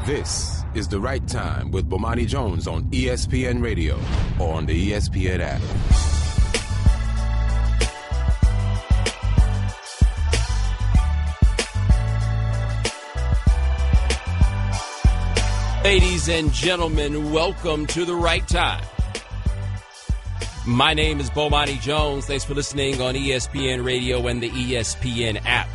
This is The Right Time with Bomani Jones on ESPN Radio or on the ESPN app. Ladies and gentlemen, welcome to The Right Time. My name is Bomani Jones. Thanks for listening on ESPN Radio and the ESPN app.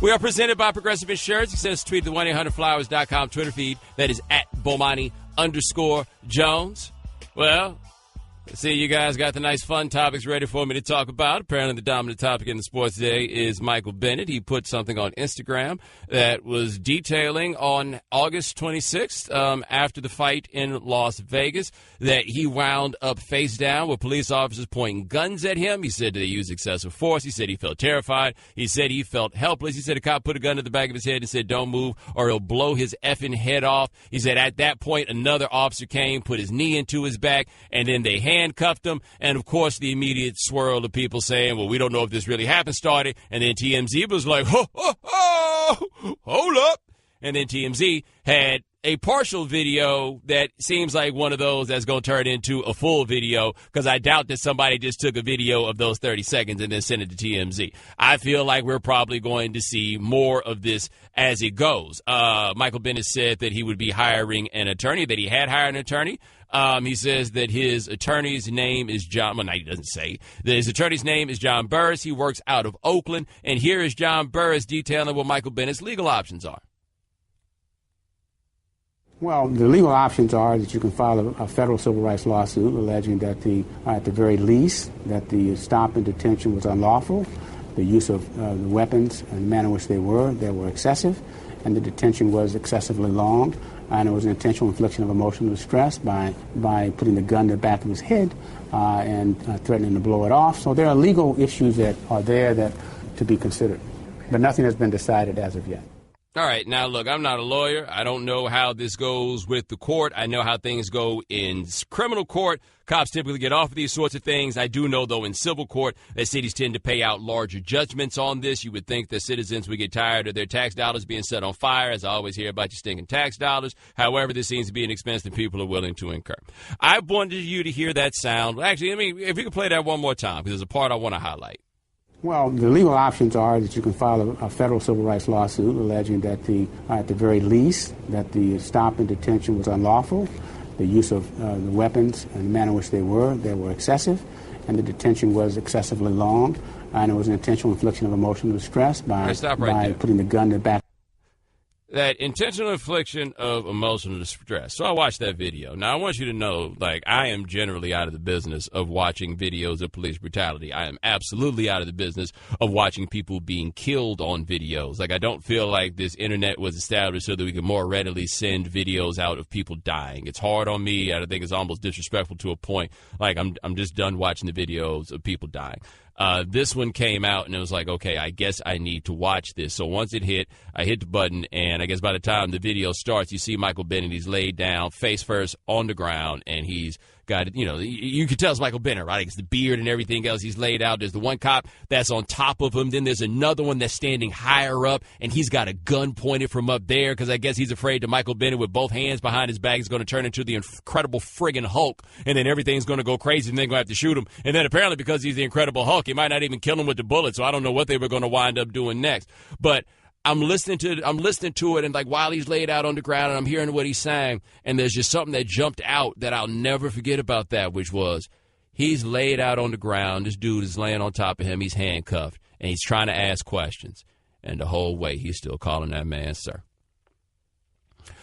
We are presented by Progressive Insurance. You send us a tweet to the 1-800-Flowers.com Twitter feed. That is at Bomani_Jones. Well, see, you guys got the nice fun topics ready for me to talk about. Apparently the dominant topic in the sports today is Michael Bennett. He put something on Instagram that was detailing on August 26th, after the fight in Las Vegas, that he wound up face down with police officers pointing guns at him. He said they used excessive force. He said he felt terrified. He said he felt helpless. He said a cop put a gun to the back of his head and said, "Don't move or he'll blow his effing head off." He said at that point another officer came, put his knee into his back, and then they handcuffed him. And, of course, the immediate swirl of people saying, well, we don't know if this really happened started. And then TMZ was like, hold up. And then TMZ had a partial video that seems like one of those that's going to turn into a full video, because I doubt that somebody just took a video of those 30 seconds and then sent it to TMZ. I feel like we're probably going to see more of this as it goes. Michael Bennett said that he would be hiring an attorney, that he had hired an attorney. He says that his attorney's name is John. Well, no, he doesn't say. That his attorney's name is John Burris. He works out of Oakland. And here is John Burris detailing what Michael Bennett's legal options are. Well, the legal options are that you can file a federal civil rights lawsuit alleging that at the very least, that the stop and detention was unlawful, the use of the weapons and the manner in which they were excessive, and the detention was excessively long, and it was an intentional infliction of emotional distress by putting the gun to the back of his head and threatening to blow it off. So there are legal issues that are there that to be considered, but nothing has been decided as of yet. All right. Now, look, I'm not a lawyer. I don't know how this goes with the court. I know how things go in criminal court. Cops typically get off of these sorts of things. I do know, though, in civil court that cities tend to pay out larger judgments on this. You would think that citizens would get tired of their tax dollars being set on fire, as I always hear about your stinking tax dollars. However, this seems to be an expense that people are willing to incur. I wanted you to hear that sound. Actually, if you could play that one more time, because there's a part I want to highlight. Well, the legal options are that you can file a federal civil rights lawsuit alleging that at the very least, that the stop and detention was unlawful, the use of the weapons and the manner in which they were excessive, and the detention was excessively long, and it was an intentional infliction of emotional distress by putting the gun to the back. That intentional infliction of emotional distress. So I watched that video. Now, I want you to know, I am generally out of the business of watching videos of police brutality. I am absolutely out of the business of watching people being killed on videos. I don't feel like this internet was established so that we can more readily send videos out of people dying. It's hard on me. I think it's almost disrespectful to a point. I'm just done watching the videos of people dying. This one came out, and it was like, okay, I guess I need to watch this. So once it hit, I hit the button, and I guess by the time the video starts, you see Michael Bennett. He's laid down, face first, on the ground, and he's got, you can tell it's Michael Bennett, right? It's the beard and everything else. He's laid out. There's the one cop that's on top of him. Then there's another one that's standing higher up, and he's got a gun pointed from up there because I guess he's afraid that Michael Bennett, with both hands behind his back, is going to turn into the Incredible friggin' Hulk, and then everything's going to go crazy, and they're going to have to shoot him. And then apparently because he's the Incredible Hulk, he might not even kill him with the bullet, so I don't know what they were going to wind up doing next. But I'm listening to it, and while he's laid out on the ground, and I'm hearing what he's saying, and there's just something that jumped out that I'll never forget about that, which was he's laid out on the ground. This dude is laying on top of him. He's handcuffed, and he's trying to ask questions. And the whole way, he's still calling that man sir.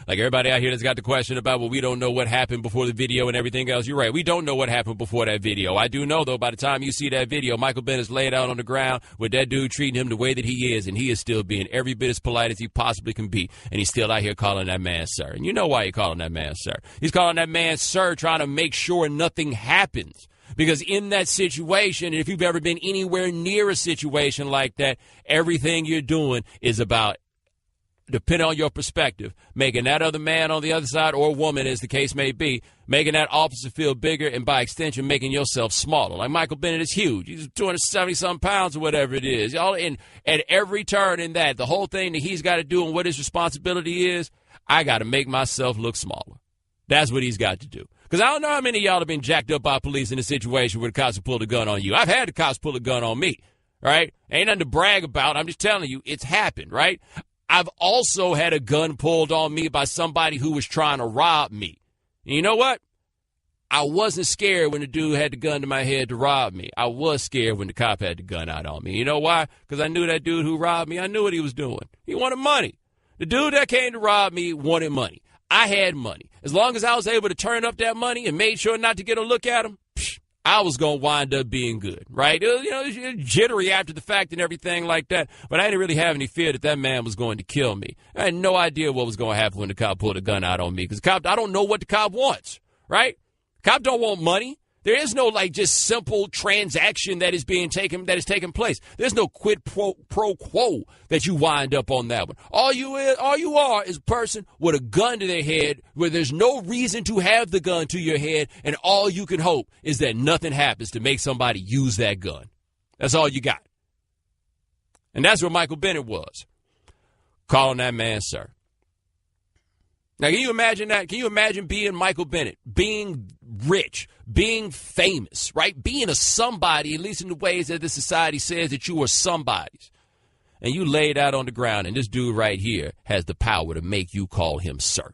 Everybody out here that's got the question about, well, we don't know what happened before the video and everything else. You're right. We don't know what happened before that video. I do know, though, by the time you see that video, Michael Bennett's laid out on the ground with that dude treating him the way that he is, and he is still being every bit as polite as he possibly can be, and he's still out here calling that man sir. And you know why he's calling that man sir. He's calling that man sir, trying to make sure nothing happens. Because in that situation, if you've ever been anywhere near a situation like that, everything you're doing is about, depending on your perspective, making that other man on the other side, or woman, as the case may be, making that officer feel bigger, and by extension, making yourself smaller. Michael Bennett is huge. He's 270-some pounds or whatever it is. At every turn in that, the whole thing that he's got to do and what his responsibility is, I got to make myself look smaller. That's what he's got to do. Because I don't know how many of y'all have been jacked up by police in a situation where the cops have pulled a gun on you. I've had the cops pull a gun on me, right? Ain't nothing to brag about. I'm just telling you, it's happened, right? I've also had a gun pulled on me by somebody who was trying to rob me. And you know what? I wasn't scared when the dude had the gun to my head to rob me. I was scared when the cop had the gun out on me. You know why? Because I knew that dude who robbed me, I knew what he was doing. He wanted money. The dude that came to rob me wanted money. I had money. As long as I was able to turn up that money and made sure not to get a look at him, I was going to wind up being good, right? You know, jittery after the fact and everything like that. But I didn't really have any fear that man was going to kill me. I had no idea what was going to happen when the cop pulled a gun out on me. Because the cop, I don't know what the cop wants, right? Cop don't want money. There is no just simple transaction that is taking place. There's no quid pro quo that you wind up on that one. All you are is a person with a gun to their head where there's no reason to have the gun to your head, and all you can hope is that nothing happens to make somebody use that gun. That's all you got. And that's where Michael Bennett was, calling that man sir. Now, can you imagine that? Can you imagine being Michael Bennett, being rich, being famous, right? Being a somebody, at least in the ways that the society says that you are somebodies. And you laid out on the ground, and this dude right here has the power to make you call him sir.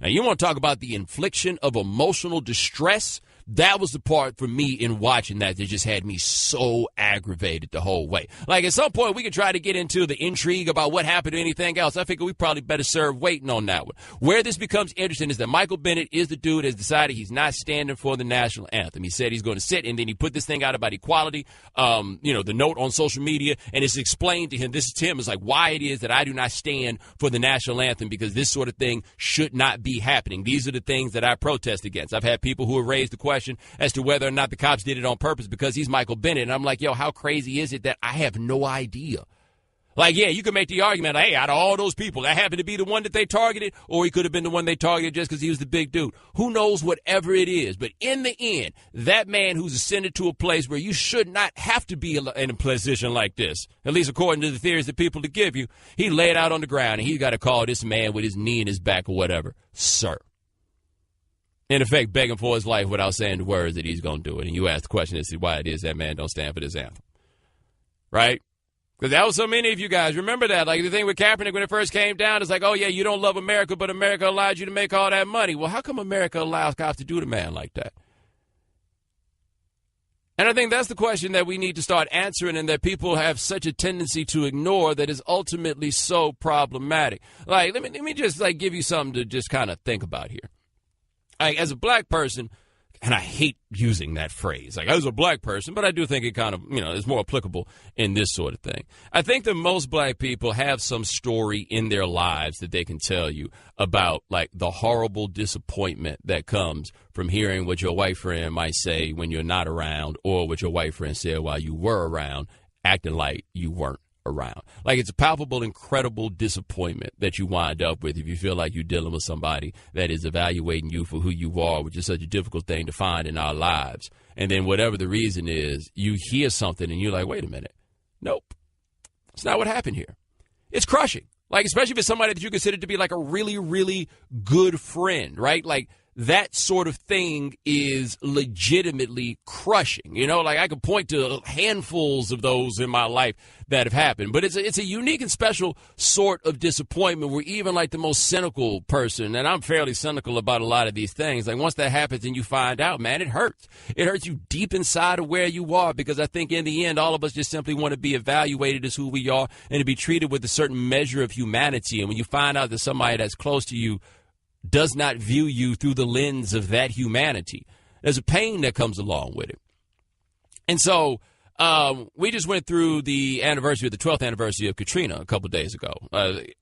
Now, you want to talk about the infliction of emotional distress? That was the part for me in watching that just had me so aggravated the whole way. Like, at some point, we could try to get into the intrigue about what happened or anything else. I figure we probably better serve waiting on that one. Where this becomes interesting is that Michael Bennett is the dude that has decided he's not standing for the national anthem. He said he's going to sit, and then he put this thing out about equality, the note on social media, and it's explained to him, this is to him, it's like why it is that I do not stand for the national anthem, because this sort of thing should not be happening. These are the things that I protest against. I've had people who have raised the question as to whether or not the cops did it on purpose because he's Michael Bennett. And I'm like, yo, how crazy is it that I have no idea? Like, yeah, you can make the argument, hey, out of all those people, that happened to be the one that they targeted, or he could have been the one they targeted just because he was the big dude. Who knows, whatever it is. But in the end, that man who's ascended to a place where you should not have to be in a position like this, at least according to the theories that people to give you, he laid out on the ground, and he got to call this man with his knee in his back or whatever, sir. In effect, begging for his life without saying the words that he's going to do it. And you ask the question as to why it is that man don't stand for this anthem. Right? Because that was so many of you guys. Remember that. Like the thing with Kaepernick when it first came down, it's like, oh, yeah, you don't love America, but America allowed you to make all that money. Well, how come America allows cops to do to a man like that? And I think that's the question that we need to start answering, and that people have such a tendency to ignore that is ultimately so problematic. Like, let me just give you something to just kind of think about here. As a black person, and I hate using that phrase, as a black person, but I do think it kind of, is more applicable in this sort of thing. I think that most black people have some story in their lives that they can tell you about, the horrible disappointment that comes from hearing what your white friend might say when you're not around, or what your white friend said while you were around, acting like you weren't around. It's a palpable, incredible disappointment that you wind up with if you feel like you're dealing with somebody that is evaluating you for who you are, which is such a difficult thing to find in our lives. And then whatever the reason is, you hear something and you're like, wait a minute. Nope. That's not what happened here. It's crushing. Especially if it's somebody that you consider to be a really, really good friend, right? That sort of thing is legitimately crushing. I could point to handfuls of those in my life that have happened. But it's a unique and special sort of disappointment where even the most cynical person, and I'm fairly cynical about a lot of these things, once that happens and you find out, man, it hurts. It hurts you deep inside of where you are, because I think in the end, all of us just simply want to be evaluated as who we are and to be treated with a certain measure of humanity. And when you find out that somebody that's close to you does not view you through the lens of that humanity, there's a pain that comes along with it. And so we just went through the 12th anniversary of Katrina a couple of days ago.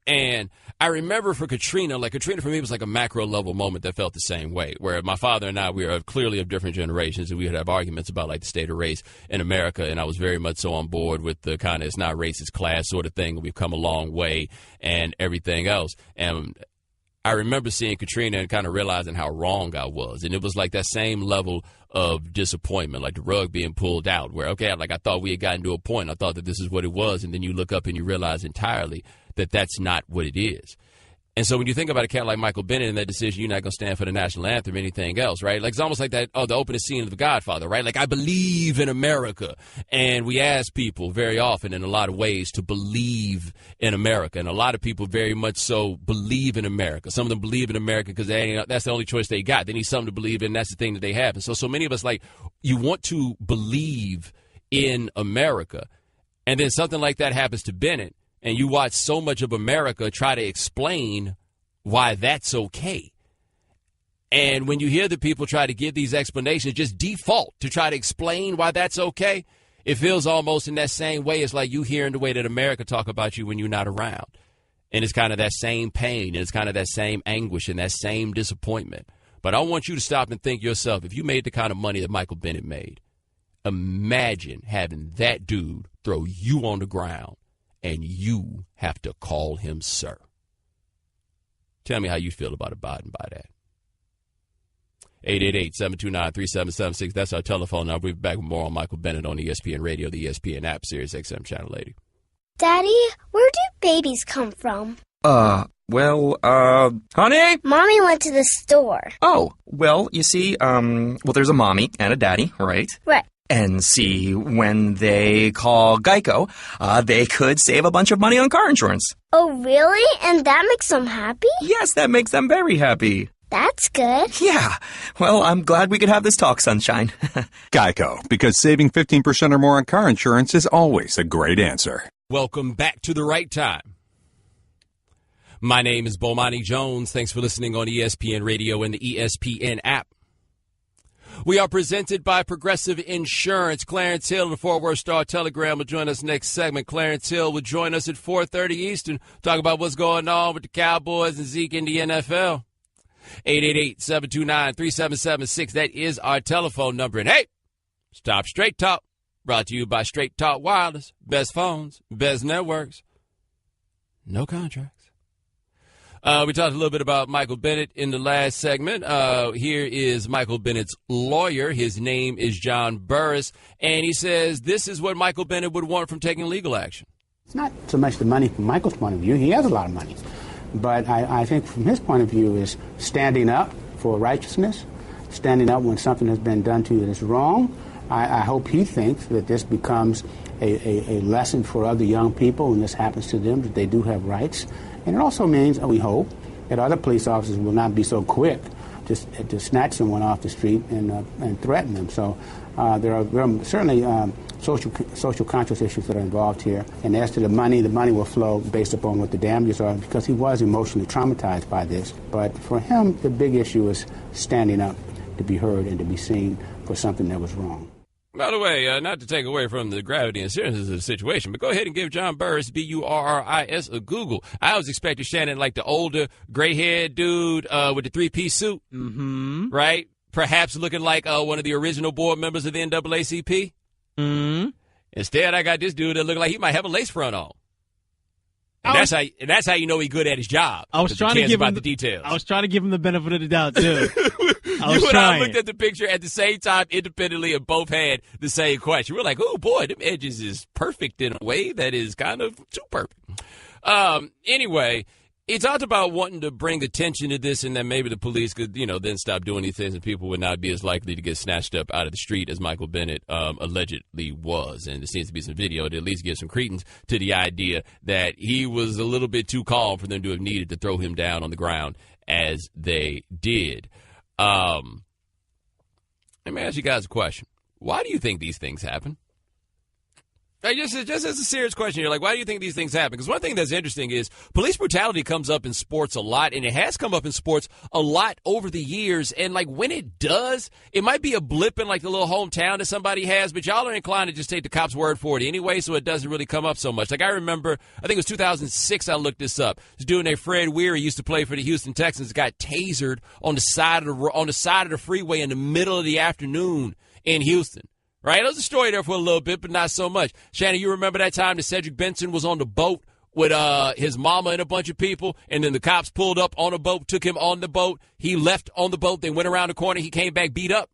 And I remember for Katrina, Katrina for me was a macro level moment that felt the same way, where my father and I, we are clearly of different generations, and we would have arguments about the state of race in America. And I was very much so on board with the kind of it's not racist class sort of thing. We've come a long way and everything else. And I remember seeing Katrina and kind of realizing how wrong I was. And it was that same level of disappointment, the rug being pulled out, where, okay, I thought we had gotten to a point. I thought that this is what it was. And then you look up and you realize entirely that that's not what it is. And so when you think about a cat like Michael Bennett and that decision, you're not going to stand for the national anthem or anything else, right? Like, it's almost like that, the opening scene of The Godfather, right? Like, I believe in America. And we ask people very often in a lot of ways to believe in America. And a lot of people very much so believe in America. Some of them believe in America because that's the only choice they got. They need something to believe in. That's the thing that they have. And so many of us, like, you want to believe in America. And then something like that happens to Bennett. And you watch so much of America try to explain why that's okay. And when you hear the people try to give these explanations, just default to try to explain why that's okay, it feels almost in that same way. It's like you hearing the way that America talk about you when you're not around. And it's kind of that same pain, and it's kind of that same anguish and that same disappointment. But I want you to stop and think yourself, if you made the kind of money that Michael Bennett made, imagine having that dude throw you on the ground and you have to call him sir. Tell me how you feel about abiding by that. 888-729-3776. That's our telephone number. We'll be back with more on Michael Bennett on ESPN Radio, the ESPN app, Sirius XM Channel 80. Daddy, where do babies come from? Honey? Mommy went to the store. Oh, well, you see, there's a mommy and a daddy, right? Right. And see, when they call Geico, they could save a bunch of money on car insurance. Oh, really? And that makes them happy? Yes, that makes them very happy. That's good. Yeah. Well, I'm glad we could have this talk, Sunshine. Geico, because saving 15% or more on car insurance is always a great answer. Welcome back to The Right Time. My name is Bomani Jones. Thanks for listening on ESPN Radio and the ESPN app. We are presented by Progressive Insurance. Clarence Hill, the Fort Worth Star-Telegram, will join us next segment. Clarence Hill will join us at 4:30 Eastern, talk about what's going on with the Cowboys and Zeke in the NFL. 888-729-3776. That is our telephone number. And hey, stop Straight Talk. Brought to you by Straight Talk Wireless. Best phones, best networks, no contracts. We talked a little bit about Michael Bennett in the last segment. Here is Michael Bennett's lawyer. His name is John Burris, and he says this is what Michael Bennett would want from taking legal action. It's not so much the money from Michael's point of view. He has a lot of money. But I think from his point of view is standing up for righteousness, standing up when something has been done to you that is wrong. I hope he thinks that this becomes a lesson for other young people when this happens to them, that they do have rights. And it also means, we hope, that other police officers will not be so quick to snatch someone off the street and threaten them. So there are certainly social conscious issues that are involved here. And as to the money will flow based upon what the damages are, because he was emotionally traumatized by this. But for him, the big issue is standing up to be heard and to be seen for something that was wrong. By the way, not to take away from the gravity and seriousness of the situation, but go ahead and give John Burris, Burris, a Google. I was expecting Shannon like the older, gray-haired dude with the three-piece suit, right? Perhaps looking like one of the original board members of the NAACP. Instead, I got this dude that looked like he might have a lace front on. And that's how you know he's good at his job. I was trying to give him the details. I was trying to give him the benefit of the doubt too. I looked at the picture at the same time independently and both had the same question. We're like, oh boy, them edges is perfect in a way that is kind of too perfect. Anyway, he talked about wanting to bring attention to this and that maybe the police could, then stop doing these things and people would not be as likely to get snatched up out of the street as Michael Bennett allegedly was. And there seems to be some video that at least gives some credence to the idea that he was a little bit too calm for them to have needed to throw him down on the ground as they did. Let me ask you guys a question. Why do you think these things happen? Just as a serious question here, why do you think these things happen? Because one thing that's interesting is police brutality comes up in sports a lot, and it has come up in sports a lot over the years. And, when it does, it might be a blip in, the little hometown that somebody has, but y'all are inclined to just take the cop's word for it anyway, so it doesn't really come up so much. I remember, I think it was 2006 I looked this up. This dude named Fred Weary used to play for the Houston Texans, got tasered on the side of the freeway in the middle of the afternoon in Houston. Right? There's a story there for a little bit, but not so much. Shannon, you remember that time that Cedric Benson was on the boat with his mama and a bunch of people, and then the cops pulled up on a boat, took him on the boat. He left on the boat. They went around the corner. He came back beat up.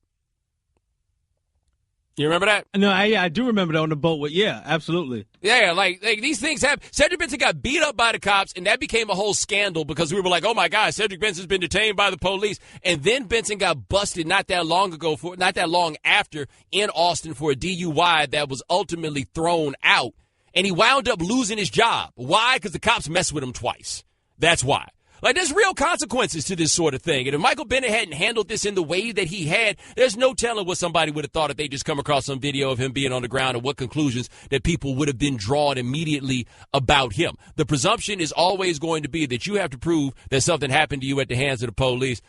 You remember that? No, I do remember that on the boat. Yeah, absolutely. Yeah, like these things happen. Cedric Benson got beat up by the cops, and that became a whole scandal because we were like, oh, my God, Cedric Benson's been detained by the police. And then Benson got busted not that long after in Austin for a DUI that was ultimately thrown out. And he wound up losing his job. Why? Because the cops messed with him twice. That's why. Like, there's real consequences to this sort of thing. And if Michael Bennett hadn't handled this in the way that he had, there's no telling what somebody would have thought if they just come across some video of him being on the ground and what conclusions that people would have been drawn immediately about him. The presumption is always going to be that you have to prove that something happened to you at the hands of the police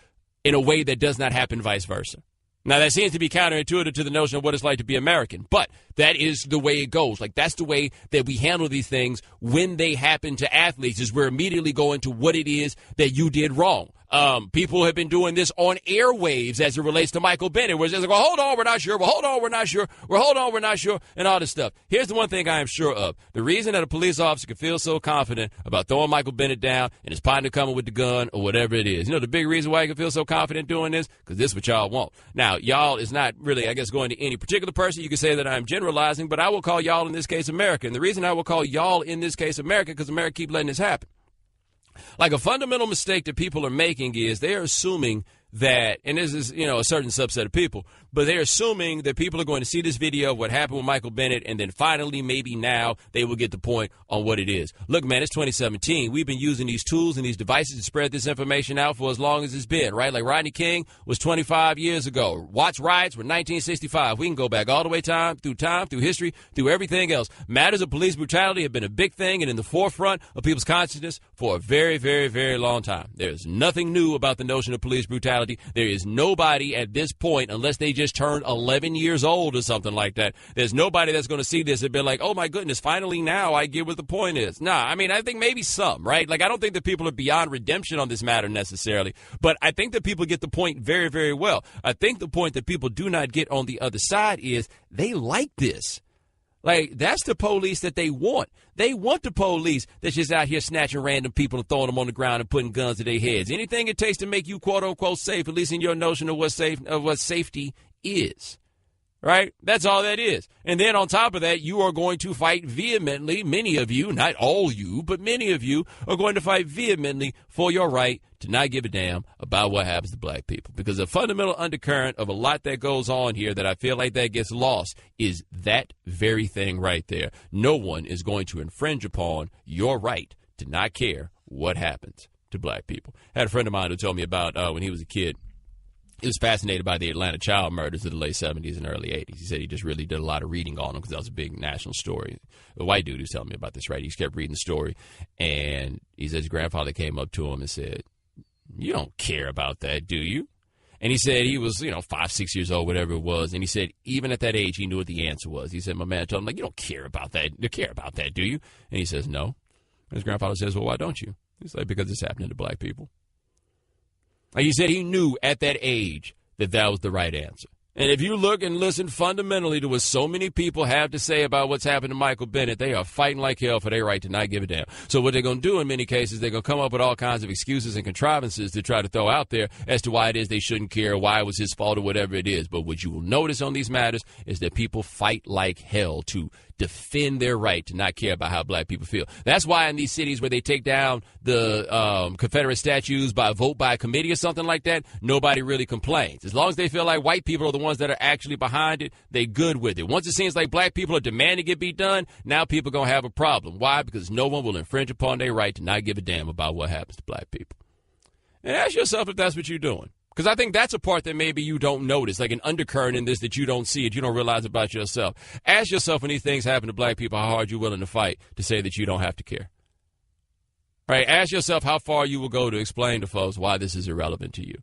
in a way that does not happen vice versa. Now, that seems to be counterintuitive to the notion of what it's like to be American, but that is the way it goes. Like, that's the way that we handle these things when they happen to athletes, is we're immediately going to what it is that you did wrong. People have been doing this on airwaves as it relates to Michael Bennett, where it's just like, well, hold on, we're not sure. Well, hold on, we're not sure. Well, hold on, we're not sure, and all this stuff. Here's the one thing I am sure of. The reason that a police officer can feel so confident about throwing Michael Bennett down and his partner coming with the gun or whatever it is. You know, the big reason why he can feel so confident doing this? Because this is what y'all want. Now, y'all is not really, I guess, going to any particular person. You can say that I'm generalizing, but I will call y'all in this case America. And the reason I will call y'all in this case America, because America keep letting this happen. Like, a fundamental mistake that people are making is they're assuming that, and this is, a certain subset of people, but they're assuming that people are going to see this video of what happened with Michael Bennett, and then finally, maybe now, they will get the point on what it is. Look, man, it's 2017. We've been using these tools and these devices to spread this information out for as long as it's been, right? Like, Rodney King was 25 years ago. Watts riots were 1965. We can go back all the way through history, through everything else. Matters of police brutality have been a big thing and in the forefront of people's consciousness for a very, very, very long time. There's nothing new about the notion of police brutality. There is nobody at this point, unless they just turned 11 years old or something like that, there's nobody that's going to see this and be like, oh, my goodness, finally now I get what the point is. Nah, I mean, I think maybe some, right? Like, I don't think that people are beyond redemption on this matter necessarily, but I think that people get the point very, very well. I think the point that people do not get on the other side is they like this. Like, that's the police that they want. They want the police that's just out here snatching random people and throwing them on the ground and putting guns to their heads. Anything it takes to make you, quote unquote, safe, at least in your notion of what safety is. Right? That's all that is. And then on top of that, you are going to fight vehemently. Many of you, not all you, but many of you are going to fight vehemently for your right to not give a damn about what happens to black people. Because the fundamental undercurrent of a lot that goes on here that I feel like that gets lost is that very thing right there. No one is going to infringe upon your right to not care what happens to black people. I had a friend of mine who told me about when he was a kid. He was fascinated by the Atlanta child murders of the late 70s and early 80s. He said he just really did a lot of reading on them because that was a big national story. The white dude who's telling me about this, right? He just kept reading the story, and he said his grandfather came up to him and said, "You don't care about that, do you?" And he said he was, 5, 6 years old, whatever it was. And he said even at that age, he knew what the answer was. He said, my man told him, like, "You don't care about that. You care about that, do you?" And he says, "No." And his grandfather says, "Well, why don't you?" He's like, "Because it's happening to black people." Like he said, he knew at that age that that was the right answer. And if you look and listen fundamentally to what so many people have to say about what's happened to Michael Bennett, they are fighting like hell for their right to not give a damn. So what they're going to do in many cases, they're going to come up with all kinds of excuses and contrivances to try to throw out there as to why it is they shouldn't care, why it was his fault or whatever it is. But what you will notice on these matters is that people fight like hell to defend their right to not care about how black people feel. That's why in these cities where they take down the Confederate statues by vote by committee or something like that, nobody really complains. As long as they feel like white people are the ones that are actually behind it, they good with it. Once it seems like black people are demanding it be done, now people are going to have a problem. Why? Because no one will infringe upon their right to not give a damn about what happens to black people. And ask yourself if that's what you're doing. Because I think that's a part that maybe you don't notice, like an undercurrent in this that you don't see it, you don't realize about yourself. Ask yourself when these things happen to black people, how hard you're willing to fight to say that you don't have to care. Right? Ask yourself how far you will go to explain to folks why this is irrelevant to you.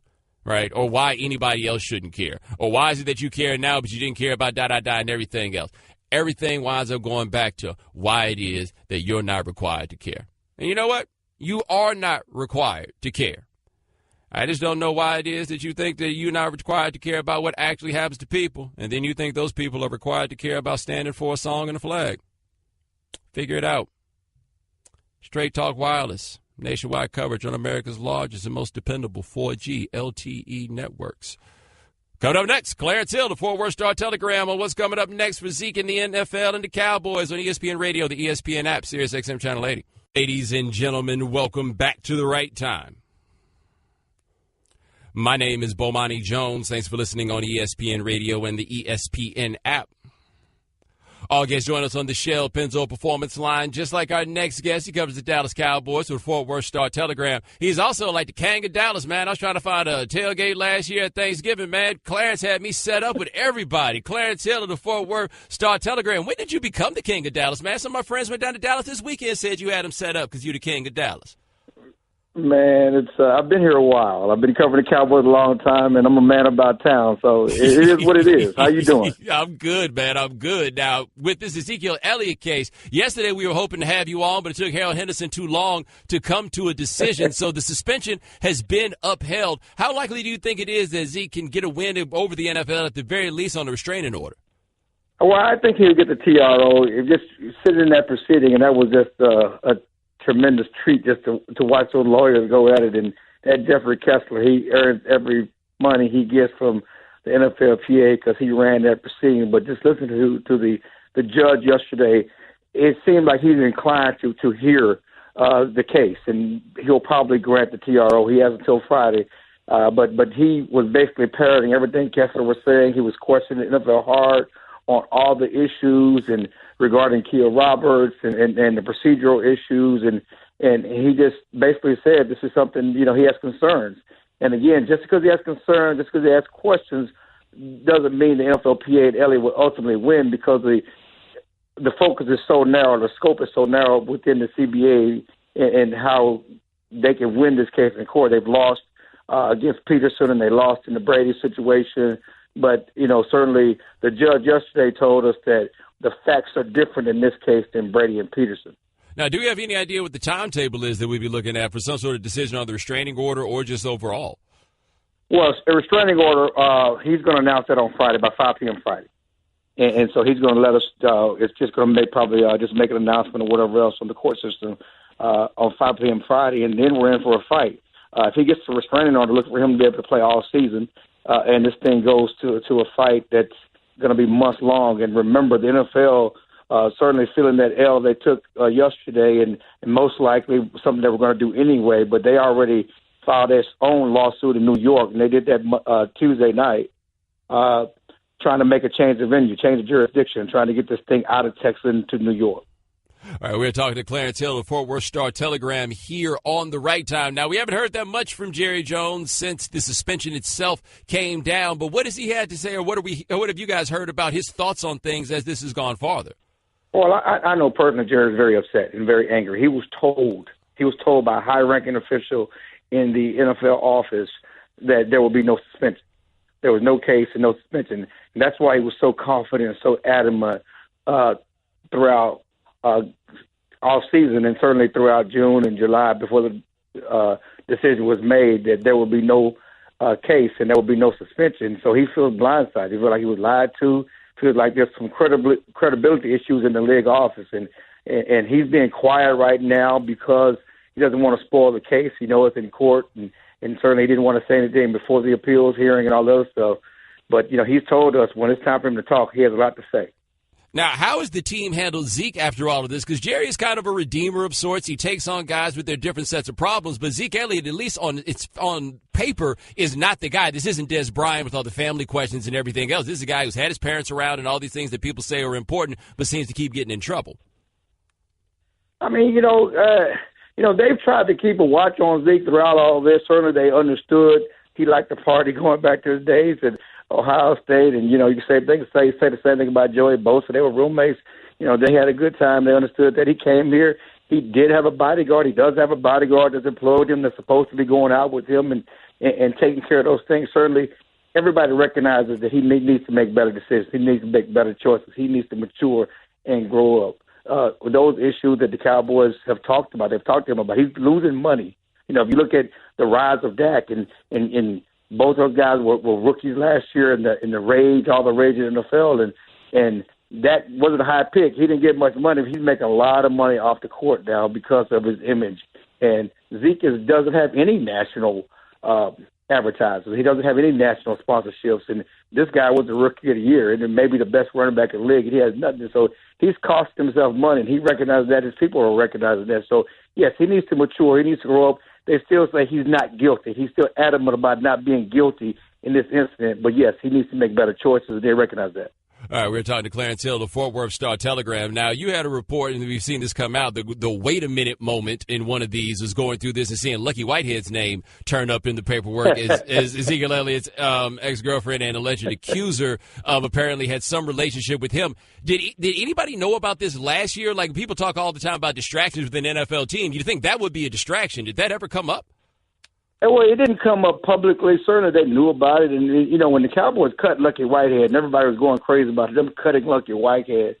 Right? Or why anybody else shouldn't care. Or why is it that you care now but you didn't care about and everything else. Everything winds up going back to why it is that you're not required to care. And you know what? You are not required to care. I just don't know why it is that you think that you're not required to care about what actually happens to people, and then you think those people are required to care about standing for a song and a flag. Figure it out. Straight Talk Wireless, nationwide coverage on America's largest and most dependable 4G LTE networks. Coming up next, Clarence Hill, the Fort Worth Star-Telegram on what's coming up next for Zeke in the NFL and the Cowboys on ESPN Radio, the ESPN app, Sirius XM Channel 80. Ladies and gentlemen, welcome back to the right time. My name is Bomani Jones. Thanks for listening on ESPN Radio and the ESPN app. All guests join us on the Shell Pennzoil Performance Line. Just like our next guest, he covers the Dallas Cowboys with Fort Worth Star-Telegram. He's also like the King of Dallas, man. I was trying to find a tailgate last year at Thanksgiving, man. Clarence had me set up with everybody. Clarence Hill of the Fort Worth Star-Telegram. When did you become the King of Dallas, man? Some of my friends went down to Dallas this weekend and said you had him set up because you're the King of Dallas. Man, I've been here a while. I've been covering the Cowboys a long time, and I'm a man about town, so it is what it is. How you doing? I'm good, man. I'm good. Now, with this Ezekiel Elliott case, yesterday we were hoping to have you on, but it took Harold Henderson too long to come to a decision, so the suspension has been upheld. How likely do you think it is that Zeke can get a win over the NFL at the very least on a restraining order? Well, I think he'll get the TRO. Just sitting in that proceeding, and that was just a tremendous treat just to watch those lawyers go at it. And that Jeffrey Kessler, he earns every money he gets from the NFLPA because he ran that proceeding. But just listen to the judge yesterday, it seemed like he's inclined to hear the case, and he'll probably grant the TRO. He has until Friday. But he was basically parroting everything Kessler was saying. He was questioning the NFL hard on all the issues and regarding Kia Roberts and the procedural issues, and he just basically said this is something, he has concerns. And again, just because he has concerns, just because he has questions, doesn't mean the NFLPA and Elliott will ultimately win, because the focus is so narrow, the scope is so narrow within the CBA and how they can win this case in court. They've lost against Peterson, and they lost in the Brady situation. But, certainly the judge yesterday told us that the facts are different in this case than Brady and Peterson. Now, do we have any idea what the timetable is that we'd be looking at for some sort of decision on the restraining order or just overall? Well, a restraining order, he's going to announce that on Friday, by 5 p.m. Friday. And so he's going to let us, it's just going to make make an announcement or whatever else on the court system on 5 p.m. Friday, and then we're in for a fight. If he gets the restraining order, look for him to be able to play all season. And this thing goes to a fight that's going to be months long. And remember, the NFL certainly feeling that L they took yesterday, and most likely something they were going to do anyway, but they already filed their own lawsuit in New York, and they did that Tuesday night, trying to make a change of venue, change of jurisdiction, trying to get this thing out of Texas into New York. All right, we're talking to Clarence Hill of Fort Worth Star-Telegram here on The Right Time. Now, we haven't heard that much from Jerry Jones since the suspension itself came down, but what has he had to say, or what have you guys heard about his thoughts on things as this has gone farther? Well, I know personally Jerry's very upset and very angry. He was told by a high-ranking official in the NFL office that there will be no suspension. There was no case and no suspension. And that's why he was so confident and so adamant throughout off season, and certainly throughout June and July before the decision was made, that there would be no case and there would be no suspension. So he feels blindsided. He feels like he was lied to. Feels like there's some credibility issues in the league office, and he's being quiet right now because he doesn't want to spoil the case. He knows it's in court, and certainly he didn't want to say anything before the appeals hearing and all that stuff. But he's told us when it's time for him to talk, he has a lot to say. Now, how has the team handled Zeke after all of this? Because Jerry is kind of a redeemer of sorts. He takes on guys with their different sets of problems. But Zeke Elliott, at least on paper, is not the guy. This isn't Des Bryant with all the family questions and everything else. This is a guy who's had his parents around and all these things that people say are important, but seems to keep getting in trouble. I mean, they've tried to keep a watch on Zeke throughout all this. Certainly they understood he liked to party going back to his days at Ohio State, and you can say the same thing about Joey Bosa. They were roommates. They had a good time. They understood that he came here. He did have a bodyguard. He does have a bodyguard that's employed him, that's supposed to be going out with him and taking care of those things. Certainly, everybody recognizes that he needs to make better decisions. He needs to make better choices. He needs to mature and grow up. Those issues that the Cowboys have talked about, they've talked to him about. He's losing money. If you look at the rise of Dak and both those guys were rookies last year in the rage, all the rage in the NFL, and that wasn't a high pick. He didn't get much money. He's making a lot of money off the court now because of his image. And Zeke doesn't have any national advertisers. He doesn't have any national sponsorships, and this guy was the Rookie of the Year, and maybe the best running back in the league, and he has nothing. So he's cost himself money, and he recognizes that. His people are recognizing that. So, yes, he needs to mature. He needs to grow up. They still say he's not guilty. He's still adamant about not being guilty in this incident. But, yes, he needs to make better choices, and they recognize that. All right, we're talking to Clarence Hill, the Fort Worth Star-Telegram. Now, you had a report, and we've seen this come out, the wait-a-minute moment in one of these is going through this and seeing Lucky Whitehead's name turn up in the paperwork as Zeke Elliott's ex-girlfriend and alleged accuser apparently had some relationship with him. Did anybody know about this last year? Like, people talk all the time about distractions with an NFL team. You think that would be a distraction? Did that ever come up? Well, it didn't come up publicly. Certainly they knew about it. And, when the Cowboys cut Lucky Whitehead and everybody was going crazy about them cutting Lucky Whitehead,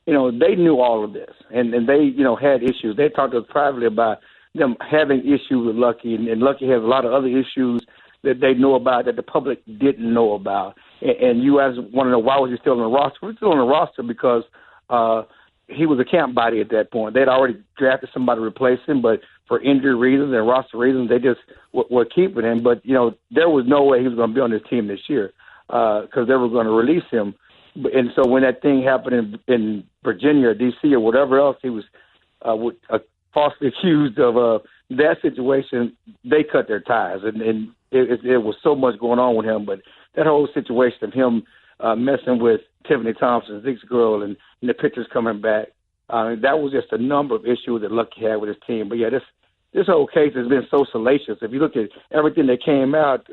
they knew all of this. And they, had issues. They talked to us privately about them having issues with Lucky. And Lucky has a lot of other issues that they know about that the public didn't know about. And you guys want to know, why was he still on the roster? We're still on the roster because he was a camp body at that point. They'd already drafted somebody to replace him, but for injury reasons and roster reasons, they just were keeping him. But, there was no way he was going to be on this team this year because they were going to release him. And so when that thing happened in Virginia or D.C. or whatever else, he was falsely accused of that situation, they cut their ties. And it was so much going on with him. But that whole situation of him messing with Tiffany Thompson, Zeke's girl, and the pictures coming back, that was just a number of issues that Lucky had with his team. But, yeah, this whole case has been so salacious. If you look at everything that came out,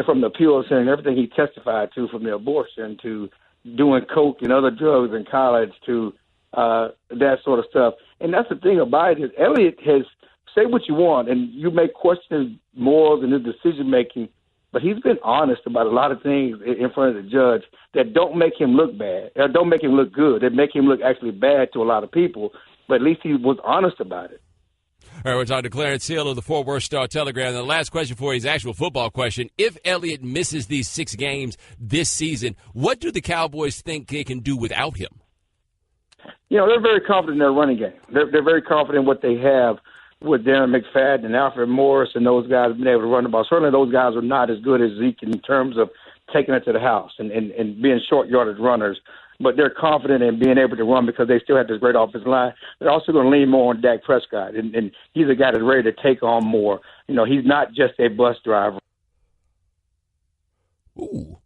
from the appeal center and everything he testified to, from the abortion to doing coke and other drugs in college to that sort of stuff. And that's the thing about it is Elliott has, say what you want, and you may question morals and his decision-making, but he's been honest about a lot of things in front of the judge that don't make him look bad, or don't make him look good. That make him look actually bad to a lot of people, but at least he was honest about it. All right, we're talking to Clarence Hill of the Fort Worth Star-Telegram. And the last question for you is actual football question. If Elliott misses these 6 games this season, what do the Cowboys think they can do without him? They're very confident in their running game. They're very confident in what they have with Darren McFadden and Alfred Morris and those guys being able to run the ball. Certainly those guys are not as good as Zeke in terms of taking it to the house and being short yardage runners. But they're confident in being able to run because they still have this great offensive line. They're also going to lean more on Dak Prescott, and he's a guy that's ready to take on more. He's not just a bus driver. Ooh.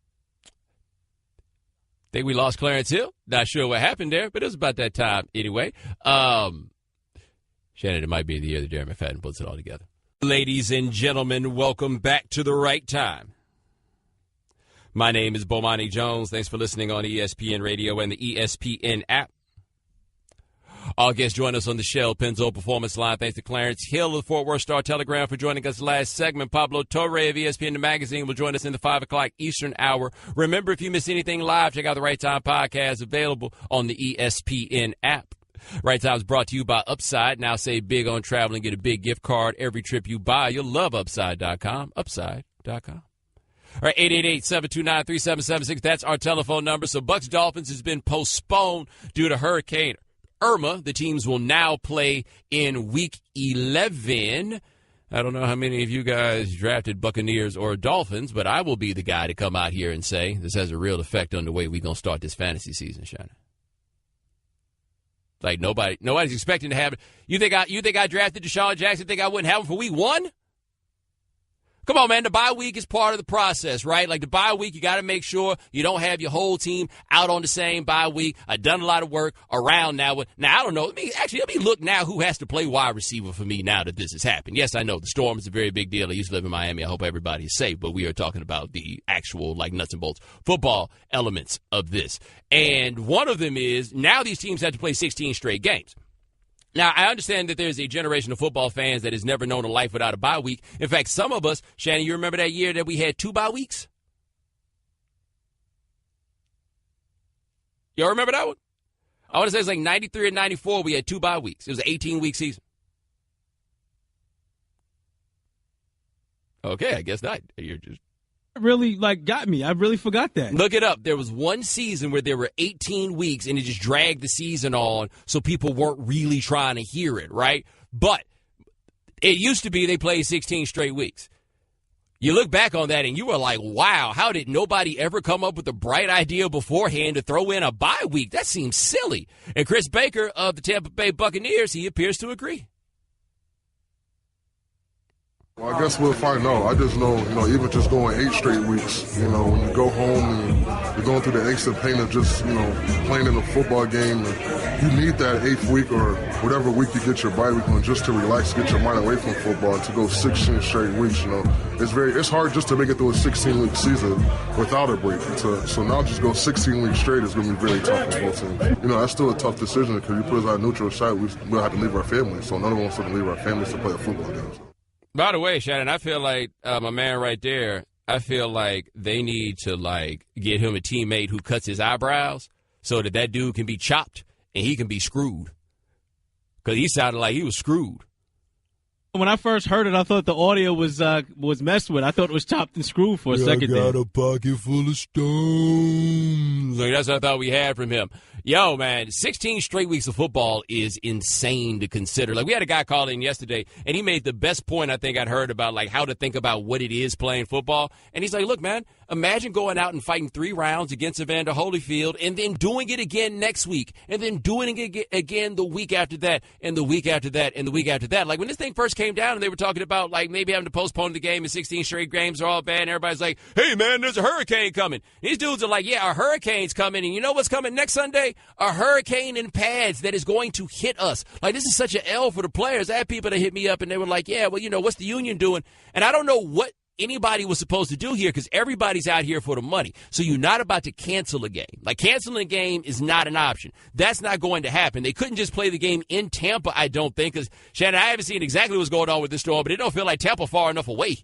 Think we lost Clarence Hill? Not sure what happened there, but it was about that time anyway. Shannon, it might be the year that Darren McFadden puts it all together. Ladies and gentlemen, welcome back to The Right Time. My name is Bomani Jones. Thanks for listening on ESPN Radio and the ESPN app. Our guests join us on the Shell Pennzoil Performance Line. Thanks to Clarence Hill of the Fort Worth Star-Telegram for joining us last segment. Pablo Torre of ESPN The Magazine will join us in the 5 o'clock Eastern hour. Remember, if you miss anything live, check out the Right Time podcast available on the ESPN app. Right Time is brought to you by Upside. Now save big on travel and get a big gift card every trip you buy. You'll love Upside.com. Upside.com. All right, 888-729-3776. That's our telephone number. So Bucs Dolphins has been postponed due to Hurricane Irma. The teams will now play in Week 11. I don't know how many of you guys drafted Buccaneers or Dolphins, but I will be the guy to come out here and say this has a real effect on the way we're going to start this fantasy season, Shannon. Like nobody's expecting to have it. You think I drafted Deshaun Jackson? Think I wouldn't have him for Week 1? Come on, man. The bye week is part of the process, right? Like the bye week, you got to make sure you don't have your whole team out on the same bye week. I've done a lot of work around now. Now, I don't know. Let me look now who has to play wide receiver for me now that this has happened. Yes, I know the storm is a very big deal. I used to live in Miami. I hope everybody is safe, but we are talking about the actual nuts and bolts football elements of this. And one of them is now these teams have to play 16 straight games. Now, I understand that there's a generation of football fans that has never known a life without a bye week. In fact, some of us, Shannon, you remember that year that we had 2 bye weeks? Y'all remember that one? I want to say it's like 93 or 94, we had 2 bye weeks. It was an 18-week season. Okay, I guess not. You're just... really got me. I really forgot that. Look it up. There was one season where there were 18 weeks and it just dragged the season on so people weren't really trying to hear it, right? But it used to be they played 16 straight weeks. You look back on that and you were like, wow, how did nobody ever come up with a bright idea beforehand to throw in a bye week? That seems silly. And Chris Baker of the Tampa Bay Buccaneers, he appears to agree. Well, I guess we'll find out. I just know, even just going 8 straight weeks, when you go home and you're going through the angst and pain of just, playing in a football game, you need that 8th week or whatever week you get your bye week on just to relax, get your mind away from football, to go 16 straight weeks, It's hard just to make it through a 16-week season without a break. So now just go 16 weeks straight is going to be very tough for both teams. That's still a tough decision because you put us on a neutral site, we'll have to leave our families. So none of us want to leave our families to play a football game. By the way, Shannon, I feel like my man right there, I feel like they need to, get him a teammate who cuts his eyebrows so that dude can be chopped and he can be screwed. Because he sounded like he was screwed. When I first heard it, I thought the audio was messed with. I thought it was chopped and screwed for a second there. I got a pocket full of stones. Like, that's what I thought we had from him. Yo, man, 16 straight weeks of football is insane to consider. We had a guy call in yesterday, and he made the best point I think I'd heard about, how to think about what it is playing football. And he's like, look, man, imagine going out and fighting 3 rounds against Evander Holyfield and then doing it again next week and then doing it again the week after that and the week after that and the week after that. When this thing first came down and they were talking about, maybe having to postpone the game and 16 straight games are all bad, and everybody's like, hey, man, there's a hurricane coming. These dudes are like, yeah, a hurricane's coming, and you know what's coming next Sunday? A hurricane in pads that is going to hit us. This is such an L for the players. I had people that hit me up, and they were like, yeah, well, what's the union doing? And I don't know what anybody was supposed to do here because everybody's out here for the money. So you're not about to cancel a game. Canceling a game is not an option. That's not going to happen. They couldn't just play the game in Tampa, I don't think, because, Shannon, I haven't seen exactly what's going on with this storm, but it don't feel like Tampa far enough away.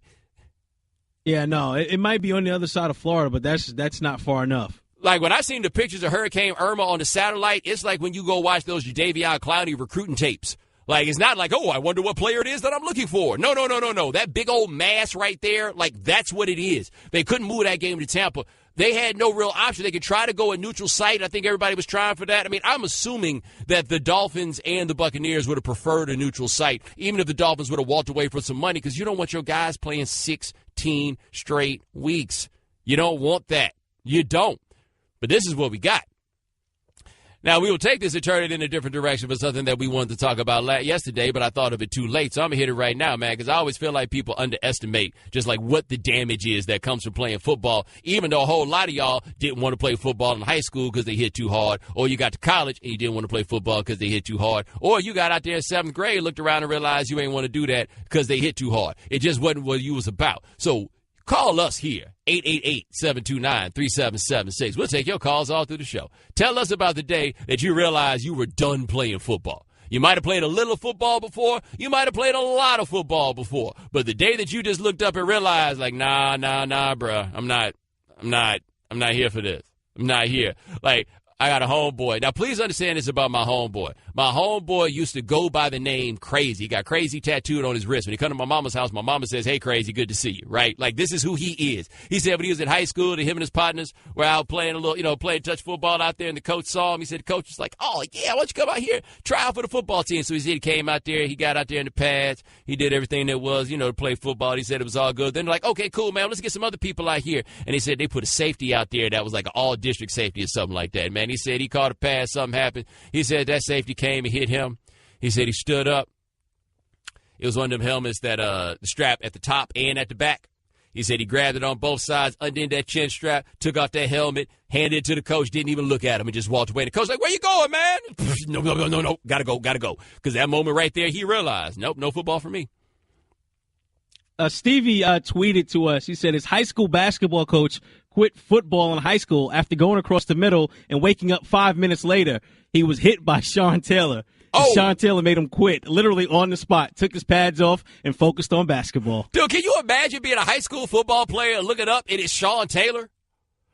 Yeah, no, it might be on the other side of Florida, but that's not far enough. When I seen the pictures of Hurricane Irma on the satellite, it's like when you go watch those Jadeveon Clowney recruiting tapes. It's not like, oh, I wonder what player it is that I'm looking for. No. That big old mass right there, that's what it is. They couldn't move that game to Tampa. They had no real option. They could try to go a neutral site. I think everybody was trying for that. I'm assuming that the Dolphins and the Buccaneers would have preferred a neutral site, even if the Dolphins would have walked away for some money, because you don't want your guys playing 16 straight weeks. You don't want that. You don't. But this is what we got. Now, we will take this and turn it in a different direction for something that we wanted to talk about yesterday, but I thought of it too late. So I'm going to hit it right now, man, because I always feel like people underestimate just what the damage is that comes from playing football, even though a whole lot of y'all didn't want to play football in high school because they hit too hard, or you got to college and you didn't want to play football because they hit too hard, or you got out there in 7th grade, looked around and realized you ain't want to do that because they hit too hard. It just wasn't what you was about. So call us here, 888-729-3776. We'll take your calls all through the show. Tell us about the day that you realized you were done playing football. You might have played a little football before. You might have played a lot of football before. But the day that you just looked up and realized, nah, bruh, I'm not here for this. I'm not here. I got a homeboy. Now, please understand this about my homeboy. My homeboy used to go by the name Crazy. He got Crazy tattooed on his wrist. When he come to my mama's house, my mama says, hey, Crazy, good to see you, right? This is who he is. He said when he was in high school, him and his partners were out playing playing touch football out there, and the coach saw him. He said, the coach was like, oh, yeah, why don't you come out here, try out for the football team? So he came out there. He got out there in the pads. He did everything there was, to play football. He said it was all good. Then they're like, okay, cool, man, let's get some other people out here. And he said they put a safety out there that was like an all-district safety or something like that, man. He said he caught a pass, something happened. He said that safety came and hit him. He said he stood up. It was one of them helmets that the strap at the top and at the back. He said he grabbed it on both sides, undid that chin strap, took off that helmet, handed it to the coach, didn't even look at him, and just walked away. The coach like, where you going, man? No. Gotta go. Because that moment right there, he realized, nope, no football for me. Stevie tweeted to us. He said his high school basketball coach quit football in high school after going across the middle and waking up 5 minutes later. He was hit by Sean Taylor. Oh. Sean Taylor made him quit, literally on the spot, took his pads off, and focused on basketball. Dude, can you imagine being a high school football player and looking up, and it's Sean Taylor?